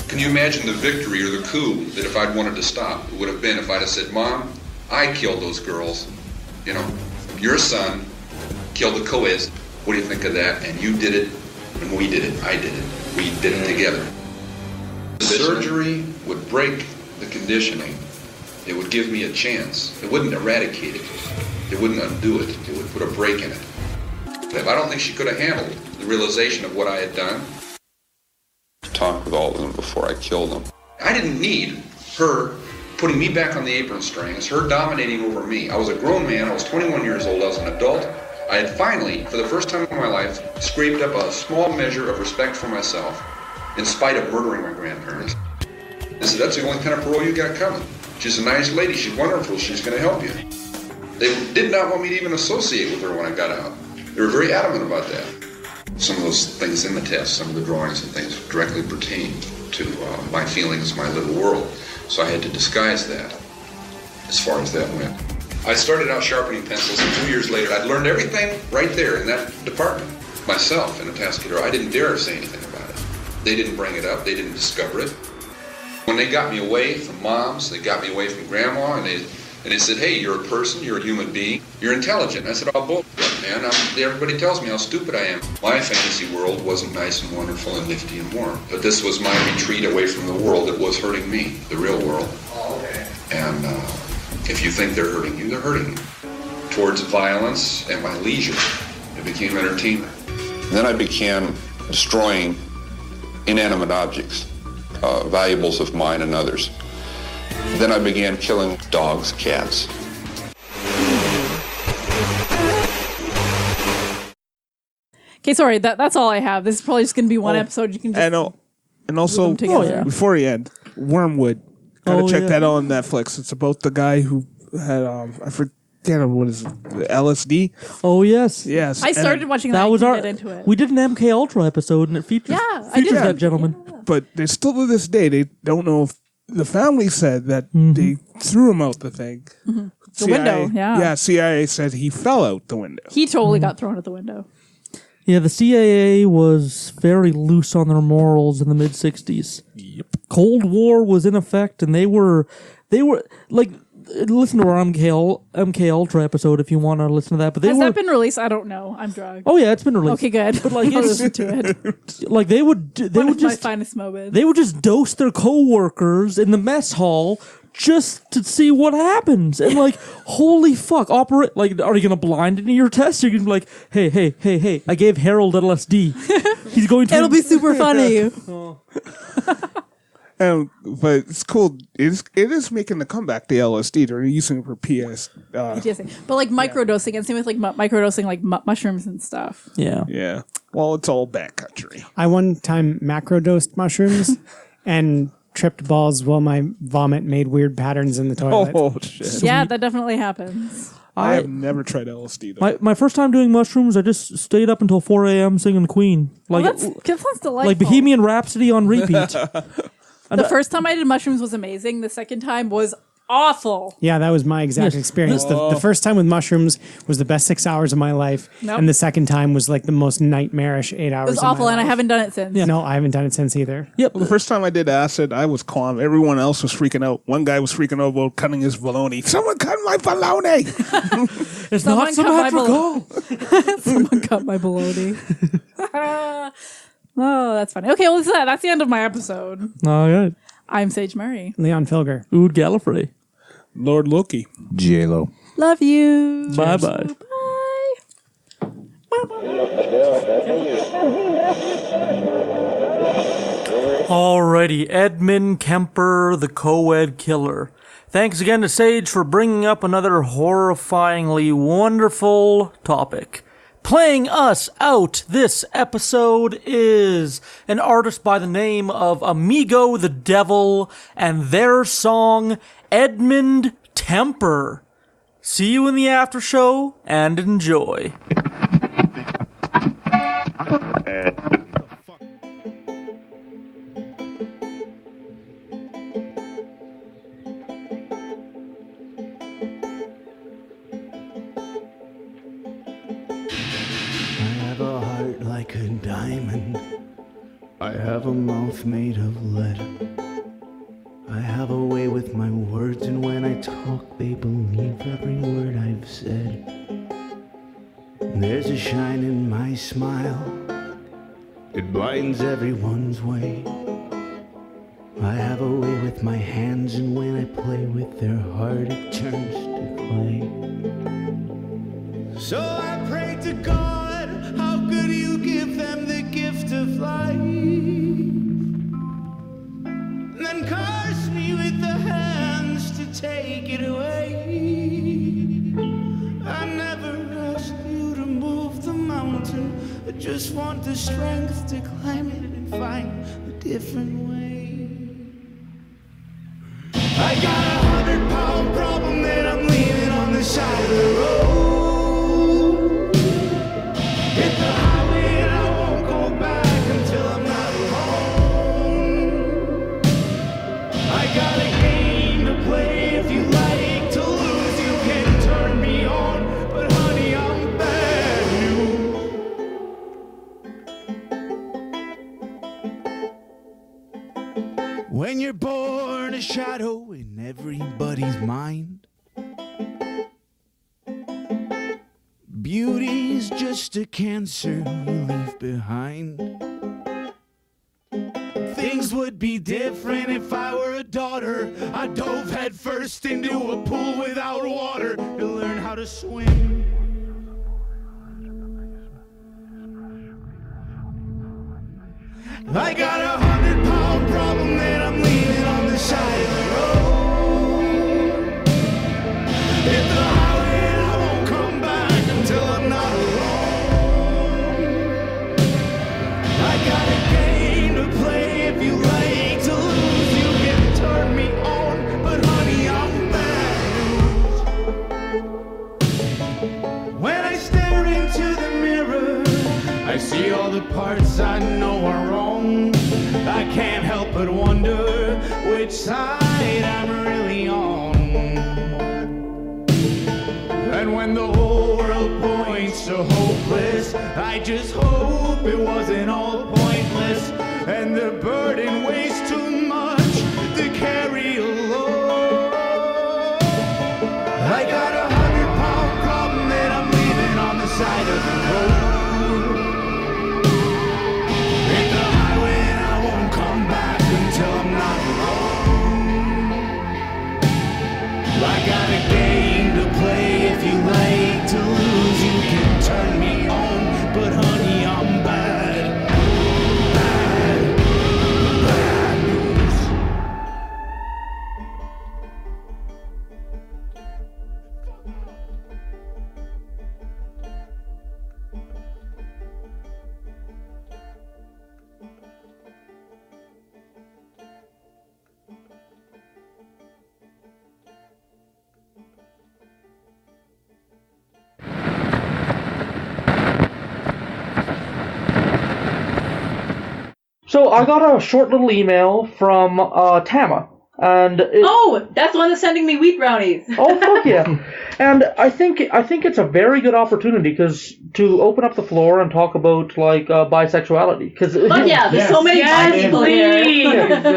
Can you imagine the victory or the coup that if I'd wanted to stop, it would have been if I'd have said, Mom, I killed those girls. You know, your son killed the co-eds. What do you think of that? And you did it, and we did it. I did it. We did it together. The surgery would break the conditioning. It would give me a chance. It wouldn't eradicate it. It wouldn't undo it. It would put a break in it. But I don't think she could have handled the realization of what I had done. Talk with all of them before I killed them. I didn't need her putting me back on the apron strings, her dominating over me. I was a grown man. I was 21 years old. I was an adult. I had finally, for the first time in my life, scraped up a small measure of respect for myself in spite of murdering my grandparents. I said, that's the only kind of parole you got coming. She's a nice lady, she's wonderful, she's going to help you. They did not want me to even associate with her when I got out. They were very adamant about that. Some of those things in the test, some of the drawings and things directly pertain to my feelings, my little world. So I had to disguise that as far as that went. I started out sharpening pencils, and 2 years later, I'd learned everything right there in that department. Myself, in a Tascadero, I didn't dare say anything about it. They didn't bring it up, they didn't discover it. When they got me away from moms, they got me away from grandma, and they said, hey, you're a person, you're a human being, you're intelligent. And I said, oh, bullshit, man. Everybody tells me how stupid I am. My fantasy world wasn't nice and wonderful and nifty and warm. But this was my retreat away from the world that was hurting me, the real world. And if you think they're hurting you, they're hurting you. Towards violence and my leisure, it became entertainment. Then I began destroying inanimate objects, valuables of mine and others. Then I began killing dogs, cats. Okay, sorry, that's all I have. This is probably just going to be one episode. You can just and also before you end, Wormwood. Gotta check that out on Netflix. It's about the guy who had I forget what is it, the LSD. Oh yes, yes. I started watching that. Was get into it. We did an MK Ultra episode, and it features that gentleman. But they still to this day they don't know if the family said that they threw him out the thing. The CIA, window, yeah. CIA said he fell out the window. He totally got thrown out the window. Yeah, the CIA was very loose on their morals in the mid-'60s. Yep. Cold War was in effect, and they were like, listen to our MK Ultra episode if you want to listen to that. But Has that been released? I don't know. I'm drunk. Oh yeah, it's been released. Okay, good. But like, I'll listen to it. Like they would My just finest moment. they would just dose their coworkers in the mess hall just to see what happens. And like, holy fuck, like, are you gonna blind into your test? You're gonna be like, hey, I gave Harold LSD. He's going to. It'll be super funny. But it's cool. It is making the comeback. The LSD. They're using it for PS. PTSD. But like microdosing, and same with like microdosing, like mushrooms and stuff. Yeah. Yeah. Well, it's all backcountry. I one time macrodosed mushrooms and tripped balls while my vomit made weird patterns in the toilet. Oh shit! Yeah, that definitely happens. I have never tried LSD though. My first time doing mushrooms, I just stayed up until 4 a.m. singing Queen. Like, that sounds delightful. Like Bohemian Rhapsody on repeat. The first time I did mushrooms was amazing. The second time was awful. Yeah, that was my exact experience. The first time with mushrooms was the best 6 hours of my life. Nope. And the second time was like the most nightmarish 8 hours It was of my awful, and I life. haven't done it since. No, I haven't done it since either. Yep. Well, the first time I did acid, I was calm. Everyone else was freaking out. One guy was freaking out about cutting his bologna. Someone cut my bologna! It's not symmetrical. Someone cut my bologna. Oh, that's funny. Okay, well, that's the end of my episode. All right. I'm Sage Murray. Leon Filger. Ood Gallifrey. Lord Loki. J-Lo. Love you. Bye-bye. Alrighty, Edmund Kemper, the co-ed killer. Thanks again to Sage for bringing up another horrifyingly wonderful topic. Playing us out this episode is an artist by the name of Amigo the Devil and their song Edmund Temper. See you in the after show and enjoy. Like a diamond, I have a mouth made of lead. I have a way with my words, and when I talk, they believe every word I've said. There's a shine in my smile, it blinds everyone's way. I have a way with my hands, and when I play with their heart, it turns to clay. So I pray to God, how could you give them the gift of life? Then curse me with the hands to take it away. I never asked you to move. just want the strength to climb it and find a different way. I got a 100-pound problem that I'm leaving on the side of the road. Hit the highway and I won't go back until I'm not alone. I got a game to play. If you like to lose, you can turn me on. But honey, I'm bad news. When you're born a shadow in everybody's mind, beauty's just a cancer you leave behind. Things would be different if I were a daughter. I dove head first into a pool without water to learn how to swim. I got a 100-pound problem that I'm leaving on the side of the road. Hit the highway and I won't come back until I'm not alone. I got a game to play. If you like to lose, you can turn me on. But honey, I'm bad news. When I stare into the mirror, I see all the parts I know are wrong. I can't help but wonder which side I'm really on. And when the whole world points to hopeless, I just hope it wasn't all pointless. And the burden weighs too much to carry alone. I got a 100-pound problem that I'm leaving on the side of the road. Hit the highway and I won't come back until I'm not alone. I got a game to play. If you like to lose, you can turn me on. But honey, I'm bad. Bad. Bad news. So I got a short little email from Tama, and that's the one that's sending me wheat brownies. Oh fuck yeah! And I think it's a very good opportunity because to open up the floor and talk about like bisexuality. Because yeah, there's so many people here.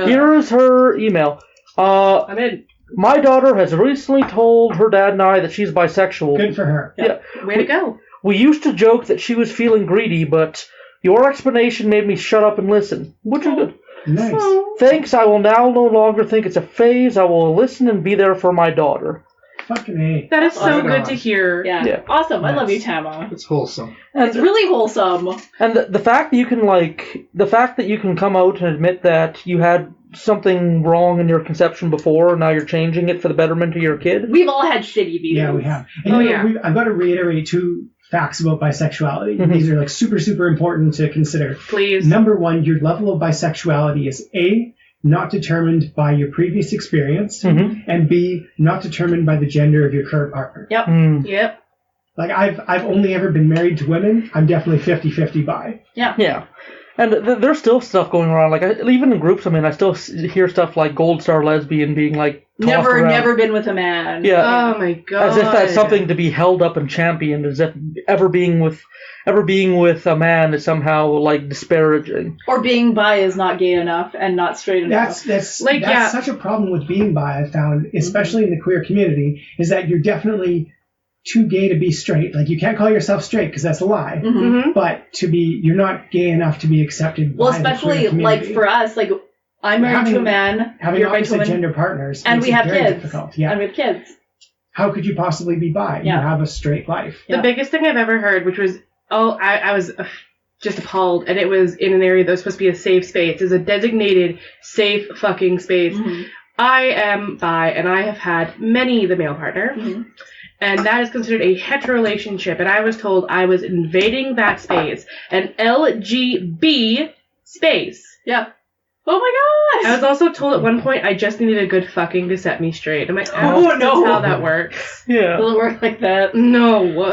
Here is her email. I'm in. My daughter has recently told her dad and I that she's bisexual. Good for her. Yeah. Way to go. We used to joke that she was feeling greedy, but your explanation made me shut up and listen, which is good. Nice. Thanks, I will now no longer think it's a phase. I will listen and be there for my daughter. Fucking A. That is so good to hear. Yeah. Awesome. I love you, Tama. It's wholesome. And it's really wholesome. And the fact that you can come out and admit that you had something wrong in your conception before, and now you're changing it for the betterment of your kid. We've all had shitty views. Yeah, we have. And I've got to reiterate two facts about bisexuality. Mm-hmm. These are like super, super important to consider. Please. Number one, your level of bisexuality is A, not determined by your previous experience, and B, not determined by the gender of your current partner. Yep. Yep. Like I've only ever been married to women. I'm definitely 50-50 bi. Yeah. Yeah. And there's still stuff going around. Like even in groups, I still hear stuff like Gold Star lesbian being like tossed around. Never been with a man. Yeah. Oh my god. As if that's something to be held up and championed. As if ever being with a man is somehow like disparaging. Or being bi is not gay enough and not straight enough. That's such a problem with being bi. I found, especially in the queer community, is that you're definitely too gay to be straight. Like you can't call yourself straight because that's a lie. Mm-hmm. But you're not gay enough to be accepted. Well, by especially the queer like community. for us, like I'm married to a man, having you're married to a opposite woman, gender partners, and makes we it have very kids. difficult. Yeah. And we have kids. How could you possibly be bi? Yeah. You have a straight life. The biggest thing I've ever heard, which was, I was just appalled, and it was in an area that was supposed to be a safe space, is a designated safe fucking space. Mm-hmm. I am bi, and I have had many the male partner. Mm-hmm. And that is considered a hetero relationship. And I was told I was invading that space. An LGB space. Yeah. Oh my gosh! I was also told at one point I just needed a good fucking to set me straight. I'm like, oh no, that's how that works. Yeah. Will it work like that? No.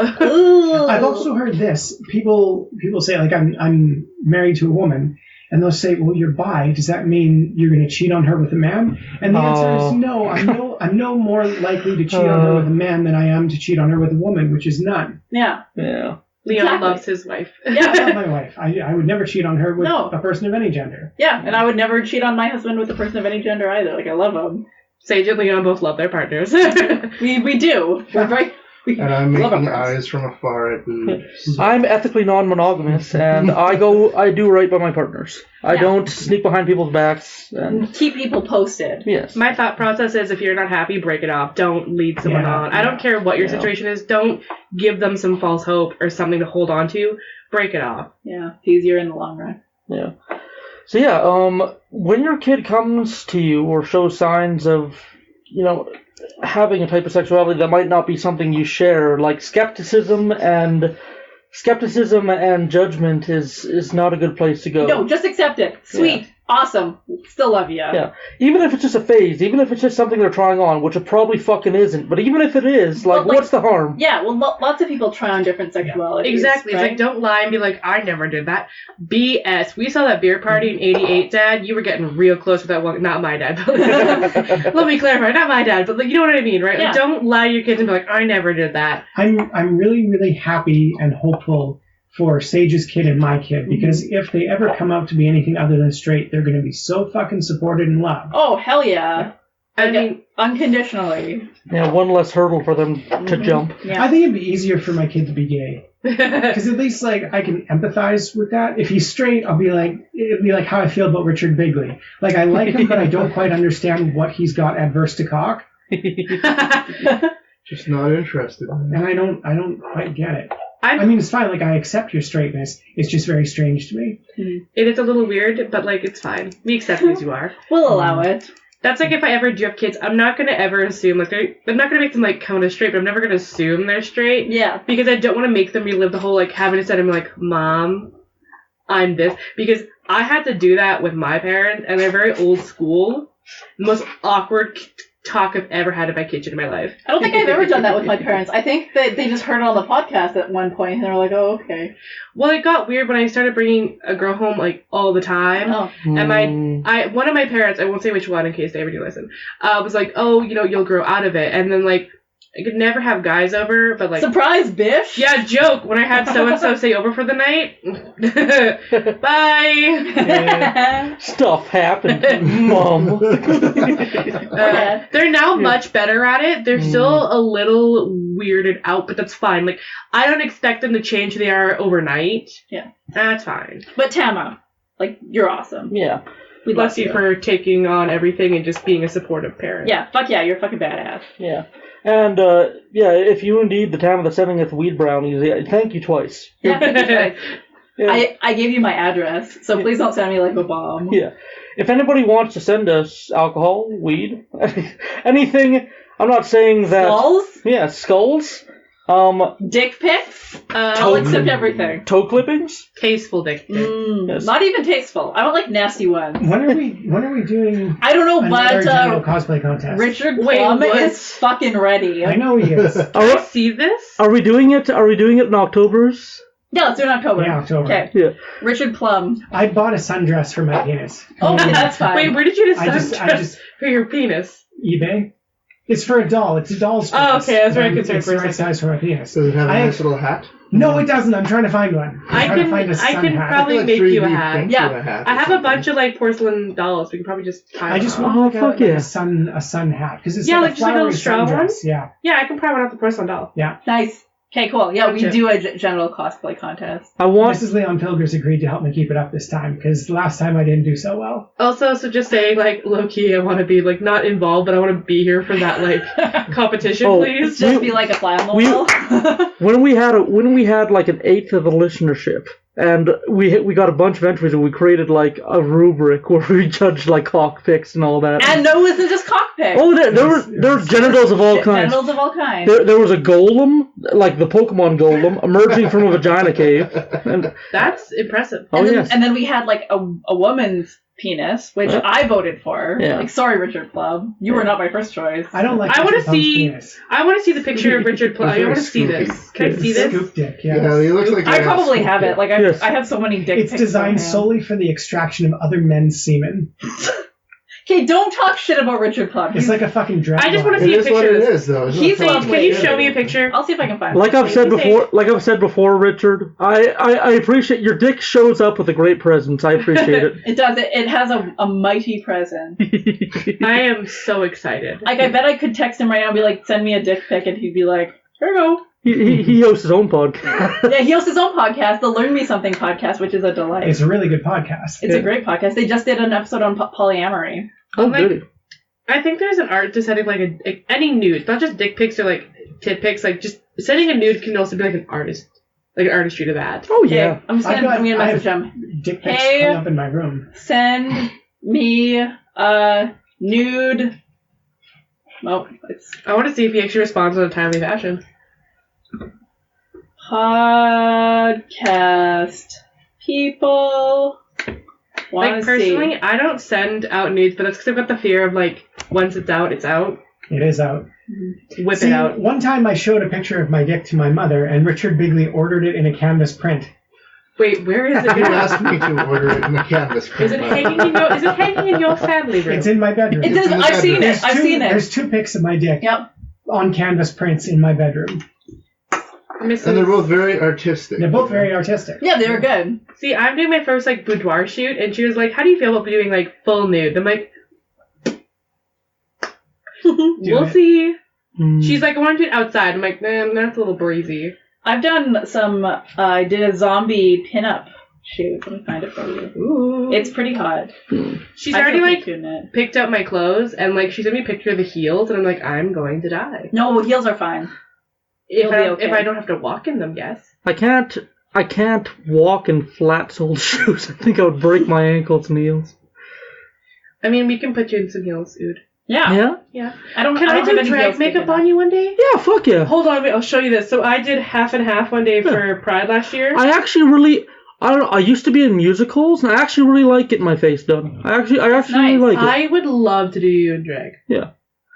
I've also heard this. People say, like, I'm married to a woman, and they'll say, well, you're bi. Does that mean you're going to cheat on her with a man? And the answer is no. I'm no more likely to cheat on her with a man than I am to cheat on her with a woman, which is none. Yeah. Yeah. Leon loves his wife. Yeah, not my wife. I would never cheat on her with a person of any gender. Yeah, and I would never cheat on my husband with a person of any gender either. Like, I love him. Sage and Leon both love their partners. we do. We're very... And I'm making eyes from afar at boobs. I'm ethically non-monogamous, and I do right by my partners. I don't sneak behind people's backs and keep people posted. Yes. My thought process is if you're not happy, break it off. Don't lead someone on. I don't care what your situation is. Don't give them some false hope or something to hold on to. Break it off. Yeah, it's easier in the long run. Yeah. So yeah, when your kid comes to you or shows signs of, having a type of sexuality that might not be something you share, like skepticism and judgment is not a good place to go. No, just accept it. Sweet. Yeah. Awesome. Still love you. Yeah. Even if it's just a phase, even if it's just something they're trying on, which it probably fucking isn't, but even if it is, what's the harm? Yeah, well, lots of people try on different sexualities. Exactly. Right? It's like, don't lie and be like, I never did that. BS. We saw that beer party in 88, Dad. You were getting real close with that one. Not my dad. Let me clarify. Not my dad, but you know what I mean, right? Yeah. Like, don't lie to your kids and be like, I never did that. I'm really, really happy and hopeful for Sage's kid and my kid, because if they ever come out to be anything other than straight, they're going to be so fucking supported and loved. Oh, hell yeah. I mean, unconditionally. Yeah, one less hurdle for them to jump. Yeah. I think it'd be easier for my kid to be gay. Because at least, I can empathize with that. If he's straight, it'd be like how I feel about Richard Bigley. Like, I like him, but I don't quite understand what he's got adverse to cock. Just not interested. And I don't quite get it. I mean, it's fine. Like, I accept your straightness. It's just very strange to me. It is a little weird, but, it's fine. We accept you as you are. We'll allow it. That's like if I ever do have kids, I'm not going to ever assume, I'm not going to make them, come out as straight, but I'm never going to assume they're straight. Yeah. Because I don't want to make them relive the whole, having to say to them, Mom, I'm this. Because I had to do that with my parents, and they're very old school. The most awkward talk I've ever had in my kitchen in my life. I don't think I've ever done that with my parents. I think that they just heard it on the podcast at one point, and they were like, oh, okay. Well, it got weird when I started bringing a girl home, all the time. Oh. And one of my parents, I won't say which one in case they ever do listen, was like, oh, you'll grow out of it. And then, I could never have guys over, but surprise, bish! Yeah, joke. When I had so-and-so stay over for the night. Bye! Yeah. Stuff happened, Mom. They're now much better at it. They're still a little weirded out, but that's fine. I don't expect them to change who they are overnight. Yeah. That's fine. But Tama, you're awesome. Yeah. We bless you for taking on everything and just being a supportive parent. Yeah, fuck yeah, you're a fucking badass. Yeah. And, if you indeed, the time of the 70th weed brownies, thank you twice. Yeah, thank you twice. Yeah. I gave you my address, so please don't send me a bomb. Yeah. If anybody wants to send us alcohol, weed, anything, I'm not saying that... Skulls? Yeah, skulls. Dick pics? I'll accept everything. Toe clippings? Tasteful dick pics. Yes. Not even tasteful. I don't like nasty ones. When are we doing? I don't know, but cosplay contest. Richard Plum is fucking ready. I know he is. Can I see this? Are we doing it? Are we doing it in October's? Yeah, let's do it in October. Yeah, October. Okay. Yeah. Richard Plum. I bought a sundress for my penis. Oh, that's fine. Wait, where did you get a sundress for your penis? eBay. It's for a doll. It's a doll's dress. Oh, okay. I was very concerned for a second. It's the right size for my penis. Does it have a nice little hat? No, it doesn't. I'm trying to find one. I can probably make you a hat. Yeah. I have a bunch of porcelain dolls. We can probably just tie I just want a sun hat because it's just like a little straw one. Yeah. Yeah, I can probably run out the porcelain doll. Yeah. Nice. Okay, cool. Yeah, we do a general cosplay contest. Mrs. Leon Pilgers agreed to help me keep it up this time because last time I didn't do so well. Also, so just saying, low key, I want to be not involved, but I want to be here for that competition, please. Just be a fly on the wall. when we had an eighth of the listenership, And we got a bunch of entries, and we created like a rubric where we judged like cockpicks and all that. And no, it wasn't just cockpit. Oh, there were genitals of all kinds. Genitals of all kinds. There was a golem, like the Pokemon golem, emerging from a vagina cave. And that's impressive. Oh, yes. And then we had like a woman's penis, which I voted for. Yeah. Like, sorry, Richard Plum, you were not my first choice. I don't like. I want to Richard Plum's see. penis. I want to see the picture of Richard Plum. I want to see this. Can I see this? Scoop dick. Yeah, Yeah, he looks like I a probably scoop have dick. it. Like I have so many dick It's pics. designed of him. solely for the extraction of other men's semen. Okay, don't talk shit about Richard Plum. It's like a fucking drag. I just want to It see a is what picture. it of this. is, though. It's He's not like, can you show me a picture? I'll see if I can find it. like I've said before, Richard, I appreciate your dick shows up with a great presence. I appreciate it. It does. It has a mighty presence. I am so excited. Like, I bet I could text him right now and be like, send me a dick pic, and he'd be like, here you go. He hosts his own podcast. Yeah, he hosts his own podcast, the Learn Me Something podcast, which is a delight. It's a really good podcast. It's a great podcast. They just did an episode on polyamory. Oh, like, good. I think there's an art to sending like any nude, not just dick pics or like tit pics. Like just sending a nude can also be like an artistry to that. Oh yeah. I'm gonna message him. Dick pics Hey, hung up in my room. Send me a nude. Oh, I want to see if he actually responds in a timely fashion. Podcast people. Like personally, I don't send out nudes, but that's because I've got the fear of like once it's out, it's out. It is out. Whip See, it out. One time I showed a picture of my dick to my mother, and Richard Bigley ordered it in a canvas print. Wait, where is it? You asked me to order it in the canvas print. Is it hanging in your? Is it hanging in your family room? It's in my bedroom. It is. I've seen it. I've seen it. There's 2 pics of my dick on canvas prints in my bedroom. And they're both very artistic. They're both very artistic. Yeah, they're good. See, I'm doing my first like boudoir shoot, and she was like, "How do you feel about doing like full nude?" I'm like, "We'll see." She's like, "I want to do it outside." I'm like, "Man, that's a little breezy." I've done some. I did a zombie pinup shoot. Let me find it for you. Ooh. It's pretty hot. She's I already feel like pretty cute in it. picked out my clothes, and like she sent me a picture of the heels, and I'm like, "I'm going to die." No, heels are fine. If You'll be okay. if I don't have to walk in them, yes. I can't walk in flat-soled shoes. I think I would break my ankles and heels. I mean, we can put you in some heels, Ood. Yeah. Yeah? Yeah. Can I have do any drag heels makeup taken on you one day? Yeah, fuck yeah. Hold on, wait, I'll show you this. So I did half and half one day for Pride last year. I actually really, I don't know, I used to be in musicals, and I actually really like getting my face done. I actually really like it. I would love to do you in drag. Yeah.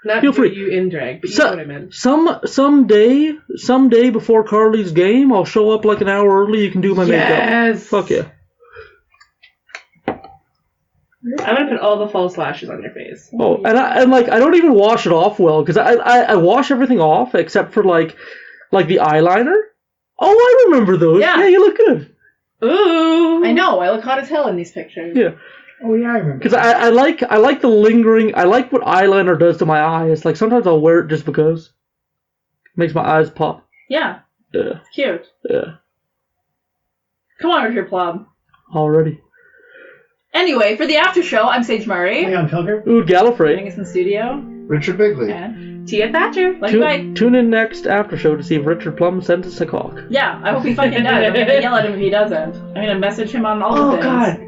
Not Feel do free. you in drag, but you know what I meant. Someday before Carly's game, I'll show up like an hour early. You can do my makeup. Yes. Fuck yeah. I'm gonna put all the false lashes on your face. Oh, and I don't even wash it off well because I wash everything off except for like the eyeliner. Oh, I remember those. Yeah. Yeah, you look good. Ooh. I know. I look hot as hell in these pictures. Yeah. Oh yeah, I remember. Because I like the lingering. I like what eyeliner does to my eyes. Like sometimes I'll wear it just because it makes my eyes pop. Yeah. Yeah. It's cute. Yeah. Come on, Richard Plum. Already. Anyway, for the after show, I'm Sage Murray. Leon Pilger. Ood Gallifrey. Joining us in the studio. Richard Bigley. And Tia Thatcher. Love you, bye. Tune in next after show to see if Richard Plum sends us a cock. Yeah, I hope he fucking does. I'm gonna yell at him if he doesn't. I'm gonna message him on all the things. God.